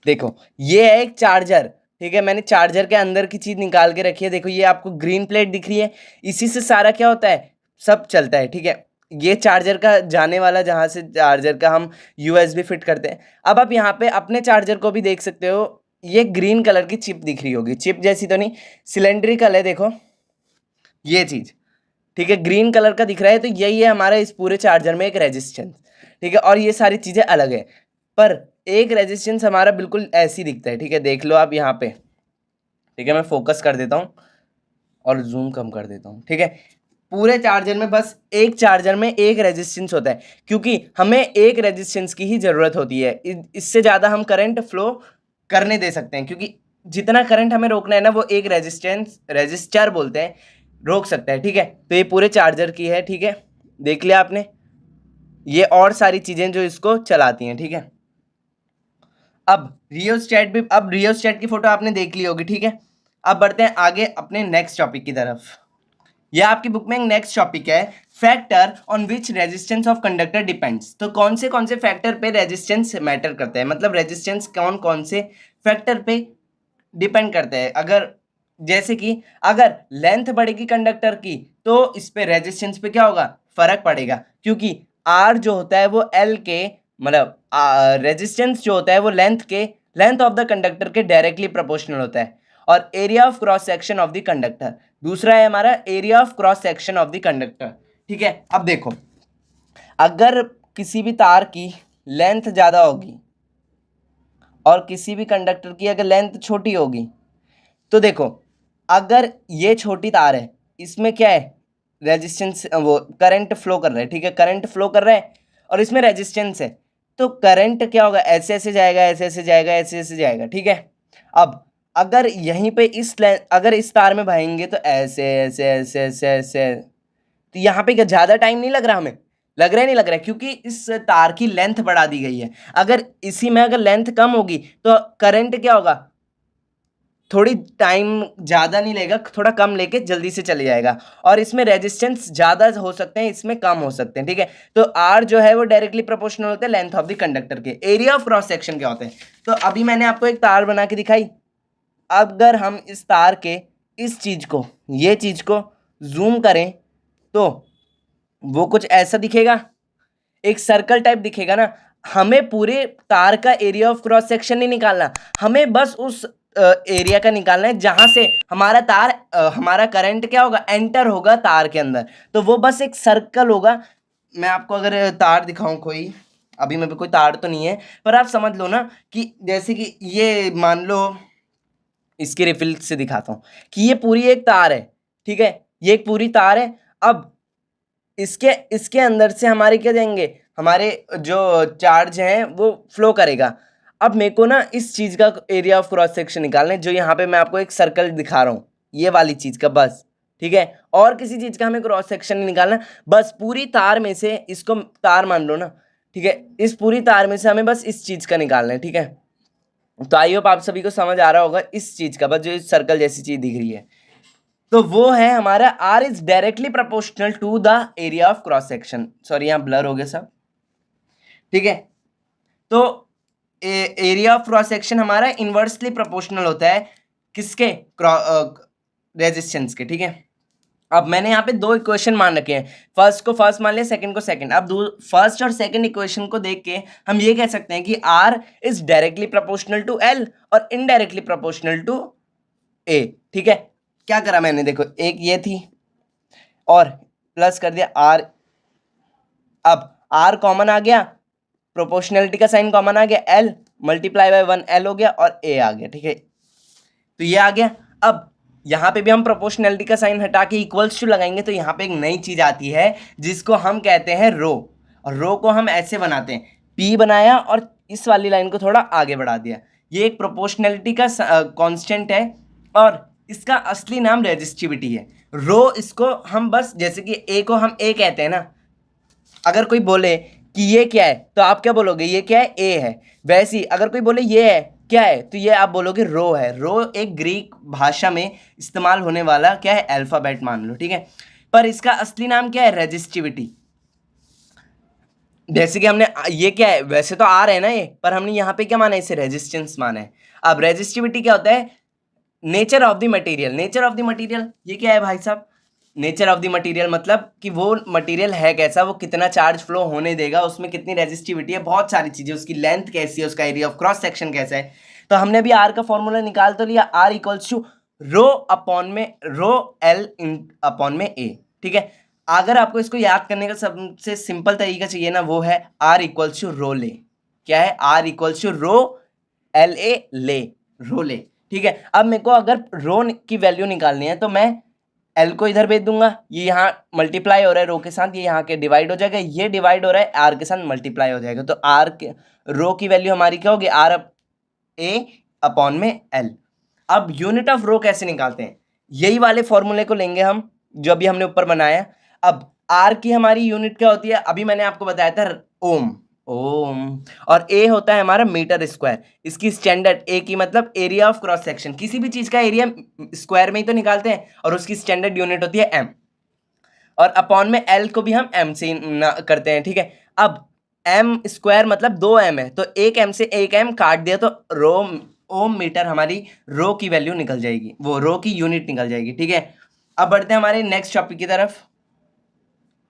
देखो ये है एक चार्जर, ठीक है। मैंने चार्जर के अंदर की चीज निकाल के रखी है। देखो ये आपको ग्रीन प्लेट दिख रही है, इसी से सारा क्या होता है, सब चलता है, ठीक है। ये चार्जर का जाने वाला, जहाँ से चार्जर का हम यूएसबी फिट करते हैं। अब आप यहाँ पे अपने चार्जर को भी देख सकते हो, ये ग्रीन कलर की चिप दिख रही होगी। चिप जैसी तो नहीं, सिलेंड्रिकल है, देखो ये चीज, ठीक है, ग्रीन कलर का दिख रहा है। तो यही है हमारा इस पूरे चार्जर में एक रेजिस्टेंस, ठीक है। और ये सारी चीज़ें अलग है, पर एक रेजिस्टेंस हमारा बिल्कुल ऐसी दिखता है, ठीक है। देख लो आप यहाँ पे, ठीक है। मैं फोकस कर देता हूँ और जूम कम कर देता हूँ, ठीक है। पूरे चार्जर में बस एक चार्जर में एक रेजिस्टेंस होता है क्योंकि हमें एक रेजिस्टेंस की ही ज़रूरत होती है। इससे ज़्यादा हम करंट फ्लो करने दे सकते हैं क्योंकि जितना करंट हमें रोकना है ना, वो एक रेजिस्टर बोलते हैं, रोक सकता है, ठीक है। तो ये पूरे चार्जर की है, ठीक है, देख लिया आपने। ये और सारी चीज़ें जो इसको चलाती हैं, ठीक है। अब रियोस्टेट की फोटो आपने देख ली होगी, ठीक है। अब बढ़ते हैं आगे अपने नेक्स्ट टॉपिक की तरफ। यह आपकी बुक में एक नेक्स्ट टॉपिक है, factor on which resistance of conductor depends. तो कौन से फैक्टर पे रेजिस्टेंस मैटर करता है, मतलब रेजिस्टेंस कौन से फैक्टर पे डिपेंड करता है। अगर जैसे कि अगर लेंथ बढ़ेगी कंडक्टर की तो इस पे रेजिस्टेंस पे क्या होगा, फर्क पड़ेगा क्योंकि आर जो होता है वो एल के, मतलब रेजिस्टेंस जो होता है वो लेंथ ऑफ द कंडक्टर के डायरेक्टली प्रोपोर्शनल होता है। और area of cross section of the conductor दूसरा है हमारा, area of cross section of the conductor, ठीक है। अब देखो, अगर किसी भी तार की लेंथ ज़्यादा होगी और किसी भी कंडक्टर की अगर लेंथ छोटी होगी, तो देखो अगर ये छोटी तार है, इसमें क्या है, रेजिस्टेंस, वो करंट फ्लो कर रहा है, ठीक है, करंट फ्लो कर रहा है और इसमें रेजिस्टेंस है, तो करंट क्या होगा, ऐसे ऐसे जाएगा, ऐसे ऐसे जाएगा, ऐसे ऐसे जाएगा, ठीक है। अब अगर यहीं पे अगर इस तार में बहेंगे तो ऐसे ऐसे ऐसे ऐसे ऐसे, तो यहाँ पे क्या ज़्यादा टाइम नहीं लग रहा, हमें लग रहा है, नहीं लग रहा है, क्योंकि इस तार की लेंथ बढ़ा दी गई है। अगर इसी में अगर लेंथ कम होगी तो करंट क्या होगा, थोड़ी टाइम ज़्यादा नहीं लेगा, थोड़ा कम लेके जल्दी से चले जाएगा। और इसमें रेजिस्टेंस ज़्यादा हो सकते हैं, इसमें कम हो सकते हैं, ठीक है। तो आर जो है वो डायरेक्टली प्रोपोर्शनल होते हैं लेंथ ऑफ द कंडक्टर के। एरिया ऑफ क्रॉस सेक्शन क्या होते हैं, तो अभी मैंने आपको एक तार बना के दिखाई। अगर हम इस तार के इस चीज़ को, ये चीज़ को जूम करें तो वो कुछ ऐसा दिखेगा, एक सर्कल टाइप दिखेगा ना। हमें पूरे तार का एरिया ऑफ क्रॉस सेक्शन नहीं निकालना, हमें बस उस एरिया का निकालना है जहां से हमारा करंट क्या होगा, एंटर होगा तार के अंदर। तो वो बस एक सर्कल होगा। मैं आपको अगर तार दिखाऊं कोई, अभी मेरे पे कोई तार तो नहीं है, पर आप समझ लो ना कि जैसे कि ये मान लो, इसकी रिफिल से दिखाता हूँ कि ये पूरी एक तार है, ठीक है, ये एक पूरी तार है। अब इसके इसके अंदर से हमारे क्या जाएंगे, हमारे जो चार्ज हैं वो फ्लो करेगा। अब मेरे को ना इस चीज़ का एरिया ऑफ क्रॉस सेक्शन निकालना है, जो यहाँ पे मैं आपको एक सर्कल दिखा रहा हूँ, ये वाली चीज़ का, बस, ठीक है। और किसी चीज़ का हमें क्रॉस सेक्शन नहीं निकालना, बस पूरी तार में से, इसको तार मान लो ना, ठीक है, इस पूरी तार में से हमें बस इस चीज़ का निकालना है, ठीक है। तो आई होप आप सभी को समझ आ रहा होगा इस चीज़ का, बस जो इस सर्कल जैसी चीज़ दिख रही है, तो वो है हमारा R is directly proportional to the area of cross section. Sorry यहाँ ब्लर हो गया सब, ठीक है। तो एरिया ऑफ क्रॉस सेक्शन हमारा इनवर्सली प्रोपोर्शनल होता है किसके, रेजिस्टेंस के, ठीक है। अब मैंने यहाँ पे दो इक्वेशन मान रखे हैं, फर्स्ट को फर्स्ट मान लिया, सेकंड को सेकंड। अब फर्स्ट और सेकंड इक्वेशन को देख के हम ये कह सकते हैं कि R is directly proportional to L और इनडायरेक्टली प्रोपोर्शनल टू ए, ठीक है। क्या करा मैंने, देखो एक ये थी और प्लस कर दिया आर। अब आर कॉमन आ गया, प्रोपोर्शनलिटी का साइन कॉमन आ गया, एल मल्टीप्लाई बाय 1 एल हो गया और ए आ गया, ठीक है। तो ये आ गया। अब यहाँ पे भी हम प्रोपोर्शनैलिटी का साइन हटा के इक्वल्स टू लगाएंगे तो यहाँ पे एक नई चीज़ आती है जिसको हम कहते हैं रो, और रो को हम ऐसे बनाते हैं, P बनाया और इस वाली लाइन को थोड़ा आगे बढ़ा दिया। ये एक प्रोपोर्शनैलिटी का कांस्टेंट है और इसका असली नाम रेजिस्टिविटी है। रो इसको हम बस जैसे कि ए को हम ए कहते हैं ना, अगर कोई बोले कि ये क्या है तो आप क्या बोलोगे, ये क्या है, ए है। वैसे ही अगर कोई बोले ये है क्या है तो ये आप बोलोगे रो है। रो एक ग्रीक भाषा में इस्तेमाल होने वाला क्या है, अल्फाबेट मान लो, ठीक है। पर इसका असली नाम क्या है, रेजिस्टिविटी। जैसे कि हमने ये क्या है, वैसे तो आर है ना ये, पर हमने यहाँ पे क्या माना है, इसे रेजिस्टेंस माना है। अब रेजिस्टिविटी क्या होता है, nature of the material. Nature of the material ये क्या है भाई साहब, नेचर ऑफ द मटेरियल मतलब कि वो मटेरियल है कैसा, वो कितना चार्ज फ्लो होने देगा, उसमें कितनी रेजिस्टिविटी है, बहुत सारी चीज़ें, उसकी लेंथ कैसी है, उसका एरिया ऑफ क्रॉस सेक्शन कैसा है। तो हमने भी आर का फॉर्मूला निकाल तो लिया, R equals to rho upon में रो एल अपॉन में ए, ठीक है। अगर आपको इसको याद करने का सबसे सिंपल तरीका चाहिए ना, वो है आर इक्वल्स टू रो ले। क्या है, R equals to rho L A ले, रो ले, ठीक है। अब मेरे को अगर रो की वैल्यू निकालनी है तो मैं एल को इधर भेज दूंगा, ये यहाँ मल्टीप्लाई हो रहा है रो के साथ, ये यहाँ के डिवाइड हो जाएगा, ये डिवाइड हो रहा है आर के साथ मल्टीप्लाई हो जाएगा, तो आर के रो की वैल्यू हमारी क्या होगी, आर ए अपॉन में एल। अब यूनिट ऑफ रो कैसे निकालते हैं, यही वाले फॉर्मूले को लेंगे हम जो अभी हमने ऊपर बनाया। अब आर की हमारी यूनिट क्या होती है, अभी मैंने आपको बताया था ओम, ओम, और ए होता है हमारा मीटर स्क्वायर। इसकी स्टैंडर्ड, ए की मतलब एरिया ऑफ क्रॉस सेक्शन, किसी भी चीज का एरिया स्क्वायर में ही तो निकालते हैं, और उसकी स्टैंडर्ड यूनिट होती है एम, और अपॉन में एल को भी हम एम से करते हैं, ठीक है। अब एम स्क्वायर मतलब 2m है, तो एक एम से एक एम काट दिया तो रो ओम मीटर हमारी रो की वैल्यू निकल जाएगी, वो रो की यूनिट निकल जाएगी, ठीक है। अब बढ़ते हैं हमारे नेक्स्ट टॉपिक की तरफ।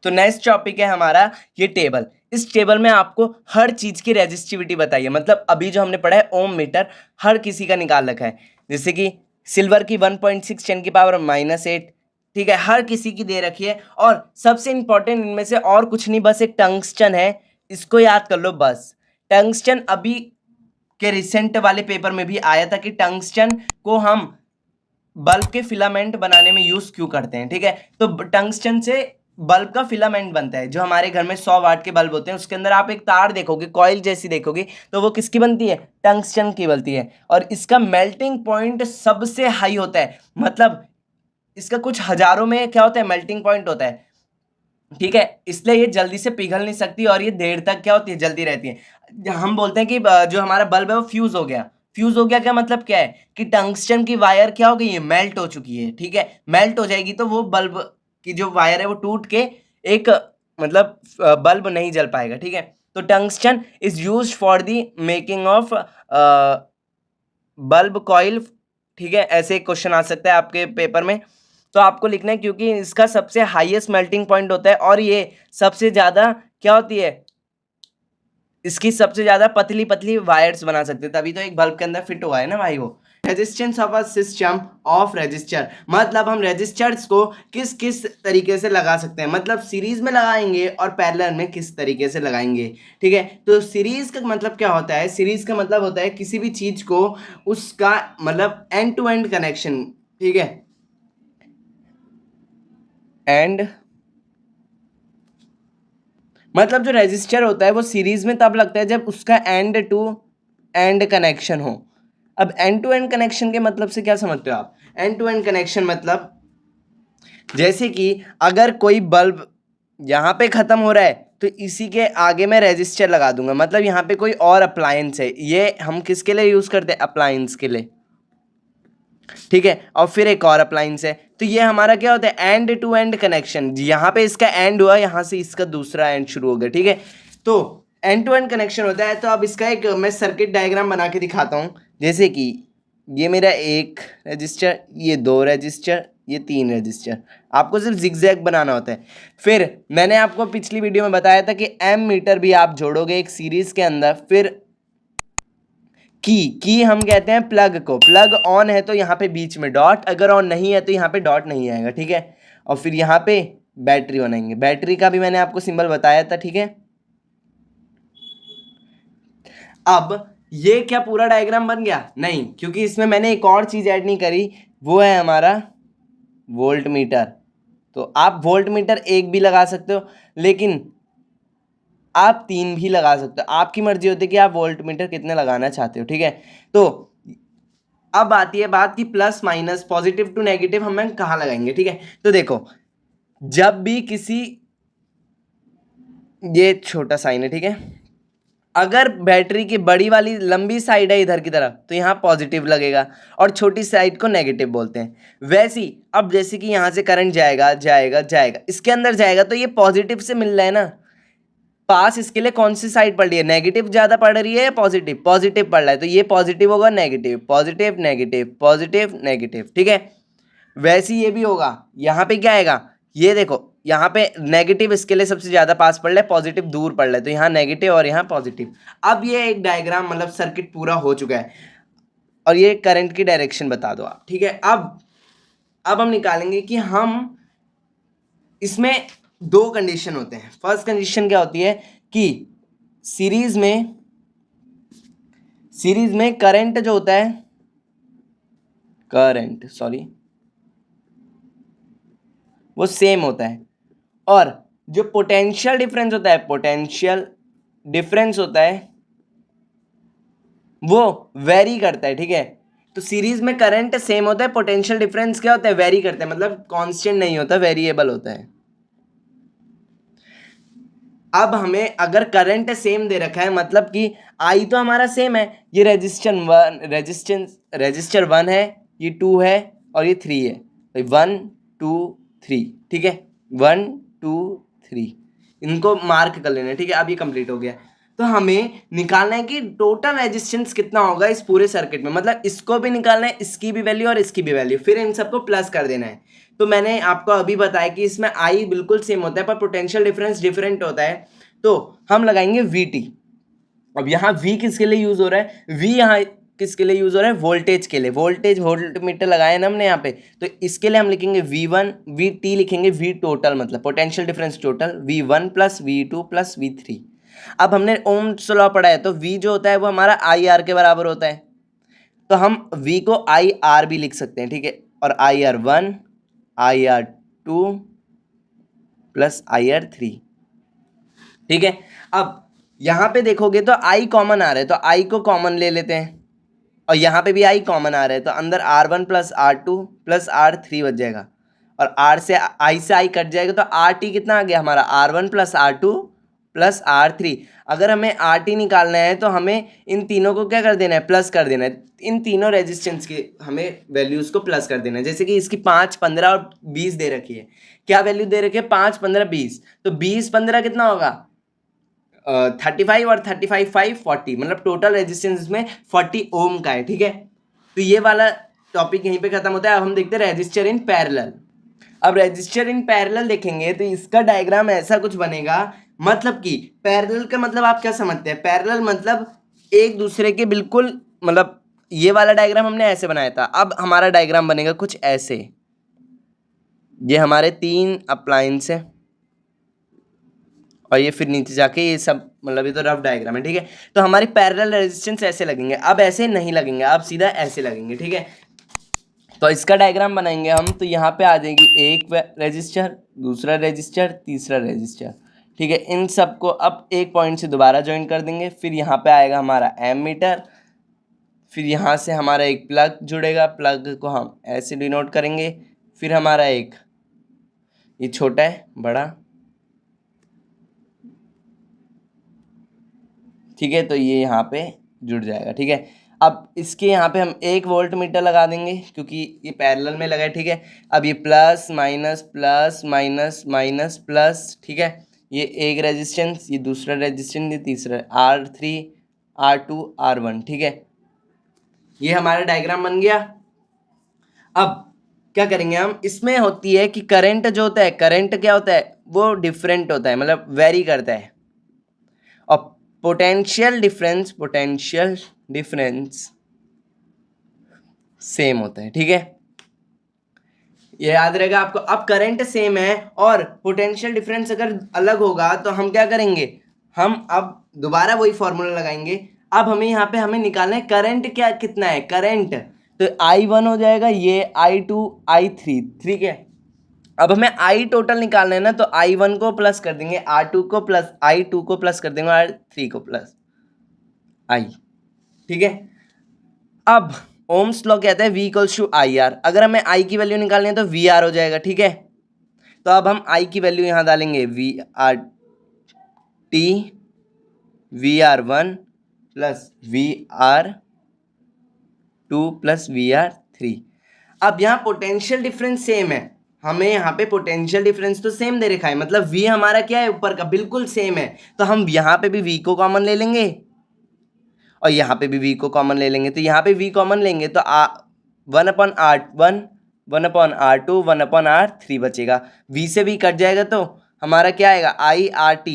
तो नेक्स्ट टॉपिक है हमारा ये टेबल। इस टेबल में आपको हर चीज की रेजिस्टिविटी बताइए, मतलब अभी जो हमने पढ़ा है ओम मीटर हर किसी का निकाल रखा है, जैसे कि सिल्वर की 1.6 10 की पावर -8, ठीक है, हर किसी की दे रखी है। और सबसे इंपॉर्टेंट इनमें से और कुछ नहीं, बस एक टंगस्टन है, इसको याद कर लो बस। टंगस्टन अभी के रिसेंट वाले पेपर में भी आया था कि टंगस्टन को हम बल्ब के फिलामेंट बनाने में यूज क्यों करते हैं, ठीक है। तो टंगस्टन से बल्ब का फिलामेंट बनता है, जो हमारे घर में 100 वाट के बल्ब होते हैं उसके अंदर आप एक तार देखोगे, कॉइल जैसी देखोगे, तो वो किसकी बनती है, टंगस्टन की बनती है। और इसका मेल्टिंग पॉइंट सबसे हाई होता है, मतलब इसका कुछ हजारों में क्या होता है, मेल्टिंग पॉइंट होता है, ठीक है। इसलिए ये जल्दी से पिघल नहीं सकती और ये देर तक क्या होती है, जल्दी रहती है। हम बोलते हैं कि जो हमारा बल्ब है वो फ्यूज हो गया। फ्यूज हो गया क्या मतलब क्या है कि टंगस्टन की वायर क्या हो गई है, मेल्ट हो चुकी है, ठीक है। मेल्ट हो जाएगी तो वो बल्ब की जो वायर है वो टूट के एक मतलब बल्ब नहीं जल पाएगा, ठीक है। तो tungsten is used for the making of bulb coil, ठीक है। ऐसे एक क्वेश्चन आ सकता है आपके पेपर में, तो आपको लिखना है क्योंकि इसका सबसे हाईएस्ट मेल्टिंग पॉइंट होता है और ये सबसे ज़्यादा क्या होती है, इसकी सबसे ज़्यादा पतली पतली वायर्स बना सकते हैं, तभी तो एक बल्ब के अंदर फिट हुआ है ना भाई वो। Resistance of a system of register, मतलब हम रजिस्टर्स को किस किस तरीके से लगा सकते हैं, मतलब सीरीज में लगाएंगे और पैरेलल में किस तरीके से लगाएंगे, ठीक है। तो सीरीज का मतलब क्या होता है, सीरीज का मतलब होता है किसी भी चीज को उसका मतलब एंड टू एंड कनेक्शन, ठीक है। एंड मतलब जो रेजिस्टर होता है वो सीरीज में तब लगता है जब उसका एंड टू एंड कनेक्शन हो। अब एंड टू एंड कनेक्शन के मतलब से क्या समझते हो आप, एंड टू एंड कनेक्शन मतलब जैसे कि अगर कोई बल्ब यहाँ पे खत्म हो रहा है तो इसी के आगे मैं रेजिस्टर लगा दूंगा, मतलब यहाँ पे कोई और अप्लायंस है, ये हम किसके लिए यूज करते हैं, अप्लायंस के लिए, ठीक है। और फिर एक और अप्लायंस है, तो ये हमारा क्या होता है, एंड टू एंड कनेक्शन। यहाँ पे इसका एंड हुआ, यहाँ से इसका दूसरा एंड शुरू हो गया, ठीक है। तो एंड टू एंड कनेक्शन होता है। तो अब इसका एक मैं सर्किट डायग्राम बना के दिखाता हूँ, जैसे कि ये मेरा एक रजिस्टर, ये 2 रजिस्टर, ये 3 रजिस्टर, आपको सिर्फ जिगजैग बनाना होता है। फिर मैंने आपको पिछली वीडियो में बताया था कि एम मीटर भी आप जोड़ोगे एक सीरीज के अंदर। फिर की हम कहते हैं प्लग को, प्लग ऑन है तो यहाँ पे बीच में डॉट, अगर ऑन नहीं है तो यहाँ पे डॉट नहीं आएगा, ठीक है। और फिर यहाँ पे बैटरी बनाएंगे, बैटरी का भी मैंने आपको सिंबल बताया था, ठीक है। अब ये क्या पूरा डायग्राम बन गया? नहीं, क्योंकि इसमें मैंने एक और चीज ऐड नहीं करी, वो है हमारा वोल्ट मीटर। तो आप वोल्ट मीटर एक भी लगा सकते हो, लेकिन आप 3 भी लगा सकते हो, आपकी मर्जी होती है कि आप वोल्ट मीटर कितने लगाना चाहते हो, ठीक है। तो अब आती है बात कि plus minus, positive to negative हमें कहाँ लगाएंगे, ठीक है। तो देखो, जब भी किसी, ये छोटा साइन है, ठीक है, अगर बैटरी की बड़ी वाली लंबी साइड है इधर की तरफ तो यहाँ पॉजिटिव लगेगा, और छोटी साइड को नेगेटिव बोलते हैं। वैसे ही अब जैसे कि यहाँ से करंट जाएगा जाएगा जाएगा, इसके अंदर जाएगा तो ये पॉजिटिव से मिल रहा है ना, पास इसके लिए कौन सी साइड पड़ रही है, नेगेटिव ज्यादा पड़ रही है या पॉजिटिव, पॉजिटिव पड़ रहा है, तो ये पॉजिटिव होगा, negative positive negative positive negative, ठीक है। वैसे ही ये भी होगा, यहाँ पे क्या आएगा, ये देखो यहाँ पे नेगेटिव इसके लिए सबसे ज्यादा पास पड़ रहा है, पॉजिटिव दूर पड़ रहा है, तो यहाँ नेगेटिव और यहाँ पॉजिटिव। अब ये एक डायग्राम मतलब सर्किट पूरा हो चुका है, और ये करंट की डायरेक्शन बता दो आप, ठीक है। अब हम निकालेंगे कि हम इसमें 2 कंडीशन होते हैं। फर्स्ट कंडीशन क्या होती है कि सीरीज में करंट जो होता है, वो सेम होता है, और जो पोटेंशियल डिफरेंस होता है वो वेरी करता है, ठीक है। तो सीरीज में करंट सेम होता है, पोटेंशियल डिफरेंस क्या होता है, वेरी करता है, मतलब कांस्टेंट नहीं होता, वेरिएबल होता है। अब हमें अगर करंट सेम दे रखा है, मतलब कि आई तो हमारा सेम है, ये रेजिस्टर 1 है, ये 2 है और ये 3 है, तो 1 2 3, ठीक है, 1 2 3, इनको मार्क कर लेना है, ठीक है। अब ये कंप्लीट हो गया, तो हमें निकालना है कि टोटल रेजिस्टेंस कितना होगा इस पूरे सर्किट में, मतलब इसको भी निकालना है, इसकी भी वैल्यू और इसकी भी वैल्यू, फिर इन सबको प्लस कर देना है। तो मैंने आपको अभी बताया कि इसमें आई बिल्कुल सेम होता है पर पोटेंशियल डिफरेंस डिफरेंट होता है, तो हम लगाएंगे VT। अब यहाँ V किसके लिए यूज हो रहा है, V यहाँ किसके लिए यूज हो रहा है, वोल्टेज के लिए, वोल्ट मीटर लगाए ना हमने यहाँ पे, तो इसके लिए हम लिखेंगे V1, VT लिखेंगे, V टोटल मतलब potential difference total, V1 plus V2 plus V3। अब हमने ओम्स लॉ पढ़ा है, तो V जो होता है वो हमारा IR के बराबर होता है, तो हम V को IR भी लिख सकते हैं, ठीक है, और IR1 IR2 प्लस IR3, ठीक है। अब यहां पे देखोगे तो I कॉमन आ रहा है, तो I को कॉमन ले लेते हैं, और यहां पे भी I कॉमन आ रहा है, तो अंदर R1 plus R2 plus R3 बच जाएगा, और R से I से I कट जाएगा, तो RT कितना आ गया हमारा, R1 plus R2 plus R3। अगर हमें RT निकालना है तो हमें इन तीनों को क्या कर देना है, प्लस कर देना है, इन तीनों रेजिस्टेंस की हमें वैल्यूज को प्लस कर देना है। जैसे कि इसकी 5 15 और 20 दे रखी है, क्या वैल्यू दे रखी है, 5 15 20, तो 20 15 कितना होगा, 35, और 35 5 40, मतलब टोटल रेजिस्टेंस इसमें 40 ओम का है, ठीक है। तो ये वाला टॉपिक यहीं पे खत्म होता है। अब हम देखते हैं रेजिस्टर इन पैरेलल। अब रेजिस्टर इन पैरेलल देखेंगे तो इसका डायग्राम ऐसा कुछ बनेगा, मतलब कि पैरेलल का मतलब आप क्या समझते हैं, पैरेलल मतलब एक दूसरे के बिल्कुल, मतलब ये वाला डायग्राम हमने ऐसे बनाया था, अब हमारा डायग्राम बनेगा कुछ ऐसे, ये हमारे 3 अप्लायंस है, और ये फिर नीचे जाके ये सब, मतलब ये तो रफ डायग्राम है, ठीक है। तो हमारी पैरेलल रेजिस्टेंस ऐसे लगेंगे, अब ऐसे नहीं लगेंगे, अब सीधा ऐसे लगेंगे, ठीक है। तो इसका डायग्राम बनाएंगे हम, तो यहाँ पे आ जाएगी एक रेजिस्टर, दूसरा रेजिस्टर, तीसरा रेजिस्टर, ठीक है। इन सबको अब एक पॉइंट से दोबारा ज्वाइन कर देंगे, फिर यहाँ पे आएगा हमारा एमीटर, फिर यहाँ से हमारा एक प्लग जुड़ेगा, प्लग को हम ऐसे डिनोट करेंगे, फिर हमारा एक, ये छोटा है बड़ा, ठीक है, तो ये यहाँ पे जुड़ जाएगा, ठीक है। अब इसके यहाँ पे हम 1 वोल्ट मीटर लगा देंगे क्योंकि ये पैरेलल में लगा है, ठीक है। अब ये plus minus plus minus minus plus, ठीक है, ये एक रेजिस्टेंस, ये दूसरा रेजिस्टेंस, ये तीसरा, R3 R2 R1, ठीक है। ये हमारा डायग्राम बन गया। अब क्या करेंगे हम, इसमें होती है कि करंट जो होता है, करंट क्या होता है, वो डिफरेंट होता है, मतलब वेरी करता है, और पोटेंशियल डिफरेंस सेम होता है, ठीक है, ये याद रहेगा आपको। अब करंट सेम है और पोटेंशियल डिफरेंस अगर अलग होगा तो हम क्या करेंगे, हम अब दोबारा वही फॉर्मूला लगाएंगे। अब हमें यहाँ पे हमें निकालना है करंट क्या कितना है, करंट तो I1 हो जाएगा, ये I2 I3, ठीक है। अब हमें I टोटल निकालना है ना, तो I1 को प्लस कर देंगे, R2 को प्लस I2 को प्लस कर देंगे, R3 को प्लस I, ठीक है। अब ओम्स लॉ कहता है V इक्वल्स टू IR, अगर हमें I की वैल्यू निकालनी है तो VR हो जाएगा, ठीक है। तो अब हम I की वैल्यू यहाँ डालेंगे VRT VR1 plus VR2 plus VR3। अब यहाँ पोटेंशियल डिफरेंस सेम है, हमें यहाँ पे पोटेंशियल डिफरेंस तो सेम दे रखा है, मतलब V हमारा क्या है ऊपर का बिल्कुल सेम है, तो हम यहाँ पे भी V को कॉमन ले लेंगे और यहाँ पे भी V को कॉमन ले लेंगे। तो यहाँ पे V कॉमन लेंगे तो 1/R1 1/R2 1/R3 बचेगा, V से भी कट जाएगा तो हमारा क्या आएगा IRT,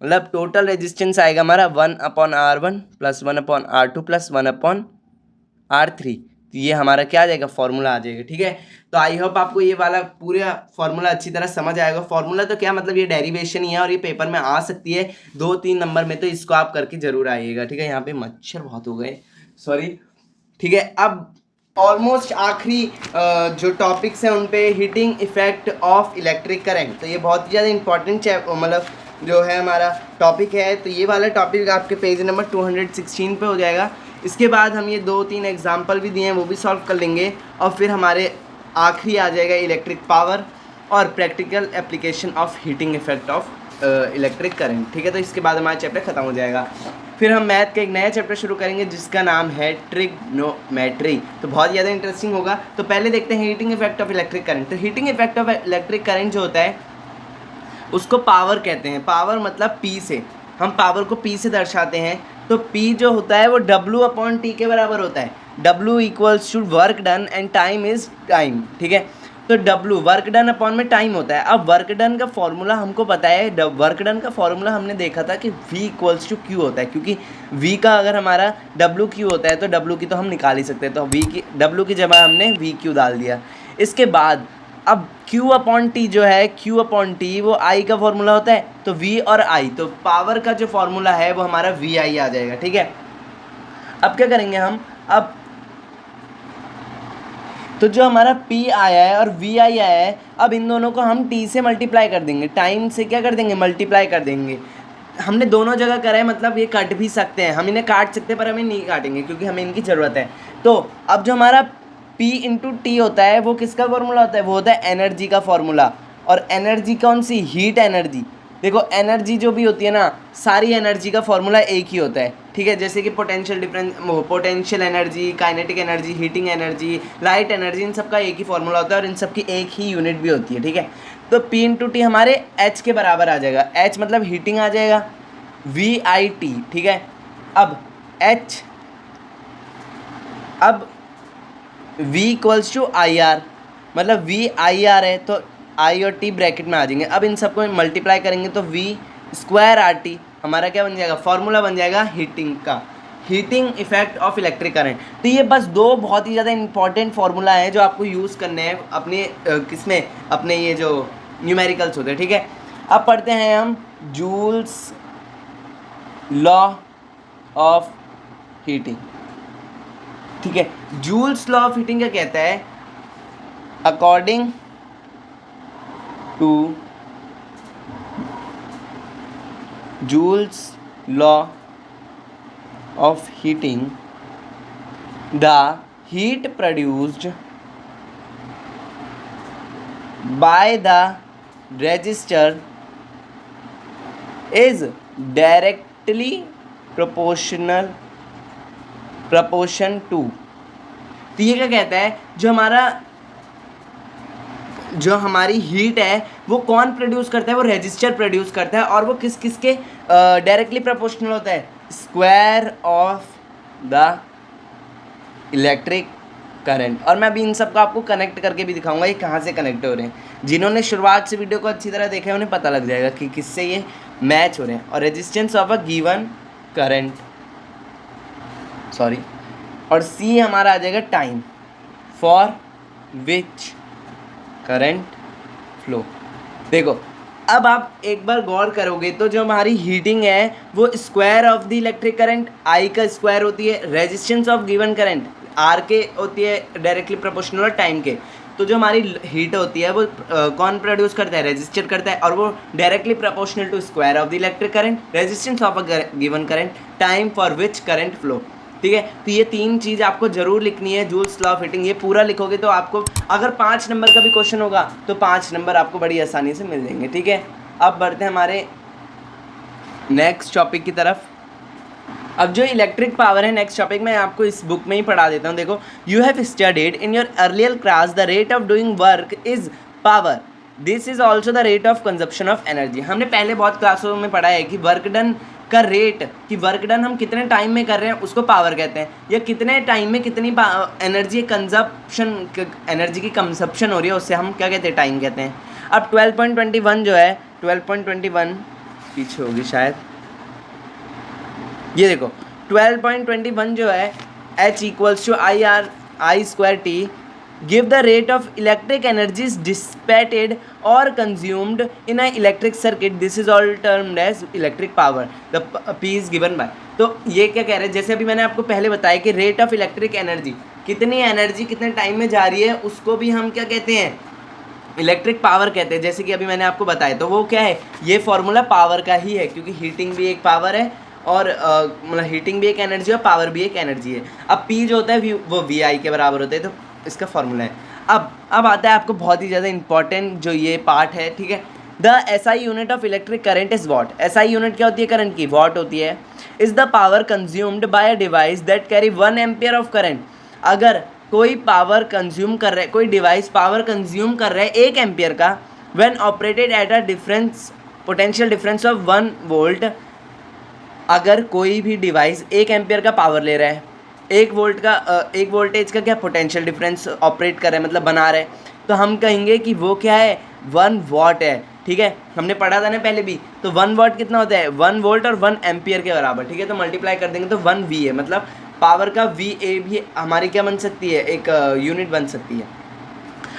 मतलब टोटल रेजिस्टेंस आएगा हमारा 1/R1 plus 1/R2 plus 1/R3। तो ये हमारा क्या आ जाएगा, फॉर्मूला आ जाएगा, ठीक है। तो आई होप आपको ये वाला पूरा फॉर्मूला अच्छी तरह समझ आएगा। फॉर्मूला तो क्या मतलब ये डेरिवेशन ही है और ये पेपर में आ सकती है 2-3 नंबर में, तो इसको आप करके जरूर आइएगा, ठीक है। यहाँ पे मच्छर बहुत हो गए, सॉरी, ठीक है। अब ऑलमोस्ट आखिरी जो टॉपिक्स हैं उन पे heating effect of electric current, तो ये बहुत ही ज़्यादा इंपॉर्टेंट मतलब जो है हमारा टॉपिक है। तो ये वाला टॉपिक आपके पेज नंबर 216 पे हो जाएगा। इसके बाद हम ये 2-3 एग्जाम्पल भी दिए हैं वो भी सॉल्व कर लेंगे और फिर हमारे आखिरी आ जाएगा इलेक्ट्रिक पावर और practical application of heating effect of electric current, ठीक है। तो इसके बाद हमारा चैप्टर खत्म हो जाएगा, फिर हम मैथ का एक नया चैप्टर शुरू करेंगे जिसका नाम है ट्रिग्नोमेट्री। तो बहुत ज़्यादा इंटरेस्टिंग होगा। तो पहले देखते हैं heating effect of electric current. तो heating effect of electric current जो होता है उसको पावर कहते हैं। पावर मतलब P से, हम पावर को P से दर्शाते हैं। तो P जो होता है वो W/T के बराबर होता है। W equals to work done and time is time, ठीक है। तो W वर्क डन अपॉन में टाइम होता है। अब वर्क डन का फॉर्मूला हमको पता है, वर्क डन का फॉर्मूला हमने देखा था कि V इक्वल्स टू Q होता है, क्योंकि V का अगर हमारा WQ होता है तो W की तो हम निकाल ही सकते हैं, तो W की जगह हमने VQ डाल दिया। इसके बाद अब Q/T जो है, Q/T वो I का फॉर्मूला होता है, तो V और I, तो पावर का जो फॉर्मूला है वो हमारा VI आ जाएगा, ठीक है। अब क्या करेंगे हम, अब तो जो हमारा P आया है और VI आया है, अब इन दोनों को हम T से मल्टीप्लाई कर देंगे, टाइम से क्या कर देंगे, मल्टीप्लाई कर देंगे। हमने दोनों जगह करा है, मतलब ये काट भी सकते हैं, हम इन्हें काट सकते हैं पर हमें नहीं काटेंगे क्योंकि हमें इनकी ज़रूरत है। तो अब जो हमारा P इंटू T होता है वो किसका फॉर्मूला होता है, वो होता है एनर्जी का फॉर्मूला। और एनर्जी कौन सी, हीट एनर्जी। देखो एनर्जी जो भी होती है ना, सारी एनर्जी का फॉर्मूला एक ही होता है, ठीक है। जैसे कि potential difference, potential energy, kinetic energy, heating energy, light energy, इन सब का एक ही फॉर्मूला होता है और इन सब की एक ही यूनिट भी होती है, ठीक है। तो P इंटू T हमारे H के बराबर आ जाएगा। H मतलब हीटिंग आ जाएगा, VIT, ठीक है। अब H, अब V इक्वल्स टू IR, मतलब VIR है तो I और T ब्रैकेट में आ जाएंगे। अब इन सबको मल्टीप्लाई करेंगे तो V²RT हमारा क्या बन जाएगा, फॉर्मूला बन जाएगा हीटिंग का, heating effect of electric current. तो ये बस दो बहुत ही ज़्यादा इंपॉर्टेंट फार्मूला हैं जो आपको यूज़ करने हैं अपने किसमें, अपने ये जो न्यूमेरिकल्स होते हैं, ठीक है। अब पढ़ते हैं हम जूल्स लॉ ऑफ हीटिंग, ठीक है। जूल्स लॉ ऑफ हीटिंग क्या कहता है, according to Joule's law of heating the heat produced by the resistor is directly proportion to. तो ये क्या कहता है, जो हमारी हीट है वो कौन प्रोड्यूस करता है, वो रेजिस्टर प्रोड्यूस करता है और वो किसके डायरेक्टली प्रोपोर्शनल होता है, square of the electric current. और मैं अभी इन सब को आपको कनेक्ट करके भी दिखाऊंगा ये कहाँ से कनेक्ट हो रहे हैं। जिन्होंने शुरुआत से वीडियो को अच्छी तरह देखा है उन्हें पता लग जाएगा कि किससे ये मैच हो रहे हैं। और resistance of a given current, sorry, और C हमारा आ जाएगा time for which current flow. देखो अब आप एक बार गौर करोगे तो जो हमारी हीटिंग है वो square of the electric current I का स्क्वायर होती है, resistance of given current R के होती है डायरेक्टली प्रोपोर्शनल टाइम के। तो जो हमारी हीट होती है वो कौन प्रोड्यूस करता है, रेजिस्टर करता है, और वो directly proportional to square of the electric current, resistance of a given current, time for which current flow. ठीक है, तो ये तीन चीज़ आपको जरूर लिखनी है। जूल्स लॉ ऑफ हीटिंग, ये पूरा लिखोगे तो आपको अगर 5 नंबर का भी क्वेश्चन होगा तो 5 नंबर आपको बड़ी आसानी से मिल जाएंगे। ठीक है, अब बढ़ते हैं हमारे नेक्स्ट टॉपिक की तरफ। अब जो इलेक्ट्रिक पावर है नेक्स्ट टॉपिक में आपको इस बुक में ही पढ़ा देता हूँ। देखो, you have studied in your earlier class the rate of doing work is power, this is also the rate of consumption of energy. हमने पहले बहुत क्लासों में पढ़ा है कि वर्क डन का रेट, कि वर्क डन हम कितने टाइम में कर रहे हैं उसको पावर कहते हैं, या कितने टाइम में कितनी एनर्जी कंजप्शन, एनर्जी की कंजप्शन हो रही है उससे हम क्या कहते हैं, टाइम कहते हैं। अब 12.21 जो है, 12.21 पीछे होगी शायद, ये देखो 12.21 जो है H equals to I square T give the rate of electric energies dissipated और consumed in a electric circuit, this is all termed as electric power, the P is given by. तो ये क्या कह रहे हैं, जैसे अभी मैंने आपको पहले बताया कि रेट ऑफ इलेक्ट्रिक एनर्जी, कितनी एनर्जी कितने टाइम में जा रही है उसको भी हम क्या कहते हैं, इलेक्ट्रिक पावर कहते हैं। जैसे कि अभी मैंने आपको बताया, तो वो क्या है, ये फॉर्मूला पावर का ही है, क्योंकि हीटिंग भी एक पावर है और मतलब हीटिंग भी एक एनर्जी है और पावर भी एक एनर्जी है। अब P जो होता है वो VI के बराबर होता है, तो इसका फॉर्मूला है। अब आता है आपको बहुत ही ज़्यादा इंपॉर्टेंट जो ये पार्ट है। ठीक है, the SI unit of electric current is what. SI unit क्या होती है, करंट की, वॉट होती है। Is the power consumed by a device that carry 1 ampere of current. अगर कोई पावर कंज्यूम कर रहा है, कोई डिवाइस पावर कंज्यूम कर रहा है 1 एम्पियर का, when operated at a difference potential difference of 1 volt, अगर कोई भी डिवाइस 1 एम्पियर का पावर ले रहा है, 1 वोल्ट का 1 वोल्टेज का क्या पोटेंशियल डिफरेंस ऑपरेट कर रहा है, मतलब बना रहा है, तो हम कहेंगे कि वो क्या है, 1 वॉट है। ठीक है, हमने पढ़ा था ना पहले भी, तो 1 वॉट कितना होता है, 1 वोल्ट और 1 एम्पियर के बराबर। ठीक है, तो मल्टीप्लाई कर देंगे तो 1 वी है, मतलब पावर का VA भी हमारी क्या बन सकती है, एक यूनिट बन सकती है।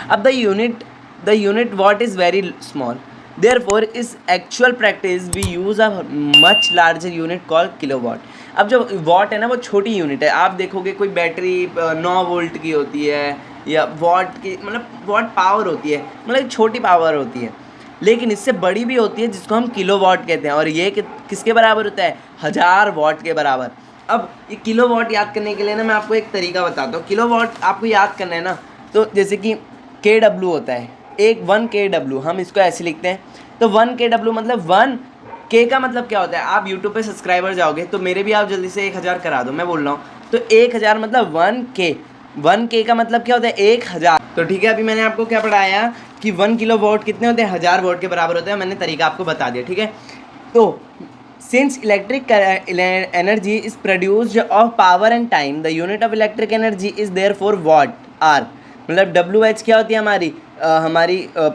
अब the unit what is very small, therefore is actual practice we use a much larger unit called kilowatt। अब जो वॉट है ना वो छोटी यूनिट है। आप देखोगे कोई बैटरी 9 वोल्ट की होती है या वॉट की, मतलब वॉट पावर होती है, मतलब छोटी पावर होती है, लेकिन इससे बड़ी भी होती है जिसको हम किलोवाट कहते हैं, और ये किसके बराबर होता है, 1000 वॉट के बराबर। अब ये किलोवाट याद करने के लिए ना मैं आपको एक तरीका बताता हूँ। किलोवाट आपको याद करना है ना, तो जैसे कि KW होता है, एक 1 KW, हम इसको ऐसे लिखते हैं। तो 1 KW मतलब 1 K का मतलब क्या होता है, आप YouTube पे सब्सक्राइबर जाओगे तो मेरे भी आप जल्दी से 1000 करा दो, मैं बोल रहा हूँ। तो 1000 मतलब 1 K का मतलब क्या होता है, 1000। तो ठीक है, अभी मैंने आपको क्या पढ़ाया कि 1 किलोवाट कितने होते हैं, 1000 वोट के बराबर होते हैं। मैंने तरीका आपको बता दिया। ठीक है, तो since electric energy is produced of power and time, the unit of electric energy is therefore watt hour, मतलब WH क्या होती है, हमारी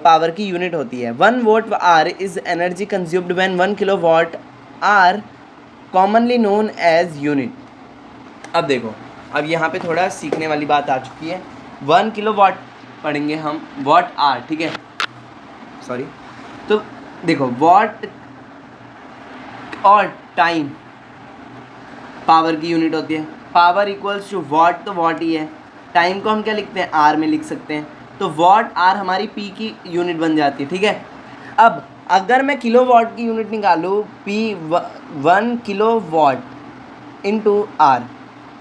पावर की यूनिट होती है। 1 watt hour is energy consumed when 1 kilowatt hour commonly known as unit. अब देखो, अब यहाँ पे थोड़ा सीखने वाली बात आ चुकी है। 1 किलोवाट पढ़ेंगे हम, वॉट आर, ठीक है, सॉरी। तो देखो, वॉट और टाइम पावर की यूनिट होती है। पावर इक्वल्स टू वॉट, तो वॉट ही है। टाइम को हम क्या लिखते हैं, आर में लिख सकते हैं। तो वॉट आर हमारी P की यूनिट बन जाती है। ठीक है, अब अगर मैं किलोवाट की यूनिट निकालूँ, P 1 kilowatt into hour,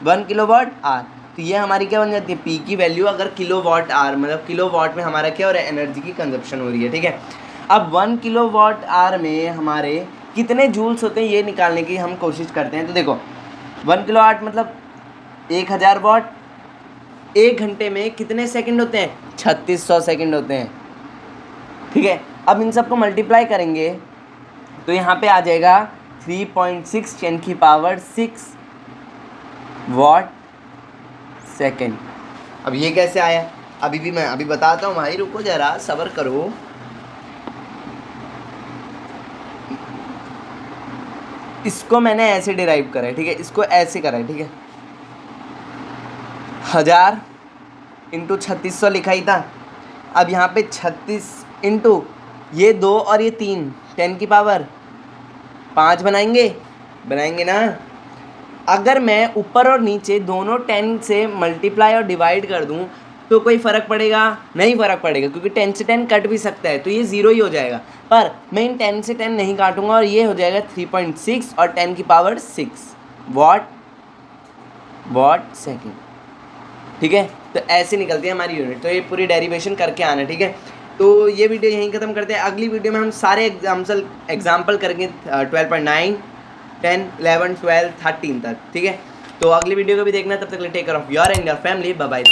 1 kilowatt hour, तो ये हमारी क्या बन जाती है, P की वैल्यू अगर किलोवाट आर, मतलब किलोवाट में हमारा क्या हो रहा है, एनर्जी की कंजप्शन हो रही है। ठीक है, अब 1 किलोवाट आर में हमारे कितने जूल्स होते हैं ये निकालने की हम कोशिश करते हैं। तो देखो, 1 किलोवाट मतलब 1000 वाट, 1 घंटे में कितने सेकंड होते हैं, 3600 सेकंड होते हैं। ठीक है, अब इन सबको मल्टीप्लाई करेंगे तो यहाँ पे आ जाएगा 3.6 10 की पावर 6 वाट सेकंड। अब ये कैसे आया, मैं अभी बताता हूँ भाई, रुको जरा सब्र करो। इसको मैंने ऐसे डिराइव करा है। ठीक है, इसको ऐसे करा है। ठीक है, 1000 इंटू 3600 लिखा ही था। अब यहाँ पे 36 इंटू ये 2 और ये 3 10 की पावर 5 बनाएंगे ना। अगर मैं ऊपर और नीचे दोनों 10 से मल्टीप्लाई और डिवाइड कर दूं तो कोई फ़र्क पड़ेगा? नहीं फ़र्क पड़ेगा, क्योंकि 10 से 10 कट भी सकता है, तो ये 0 ही हो जाएगा। पर मैं इन 10 से 10 नहीं काटूंगा और ये हो जाएगा 3.6 और 10 की पावर 6 वॉट सेकेंड। ठीक है, तो ऐसे निकलती है हमारी यूनिट। तो ये पूरी डेरिवेशन करके आना, ठीक है। तो ये वीडियो यहीं ख़त्म करते हैं। अगली वीडियो में हम सारे एग्जाम्पल करेंगे 12.9 10 11 12 13 तक, ठीक है। तो अगली वीडियो को भी देखना, तब तक take care of your and your family, bye bye.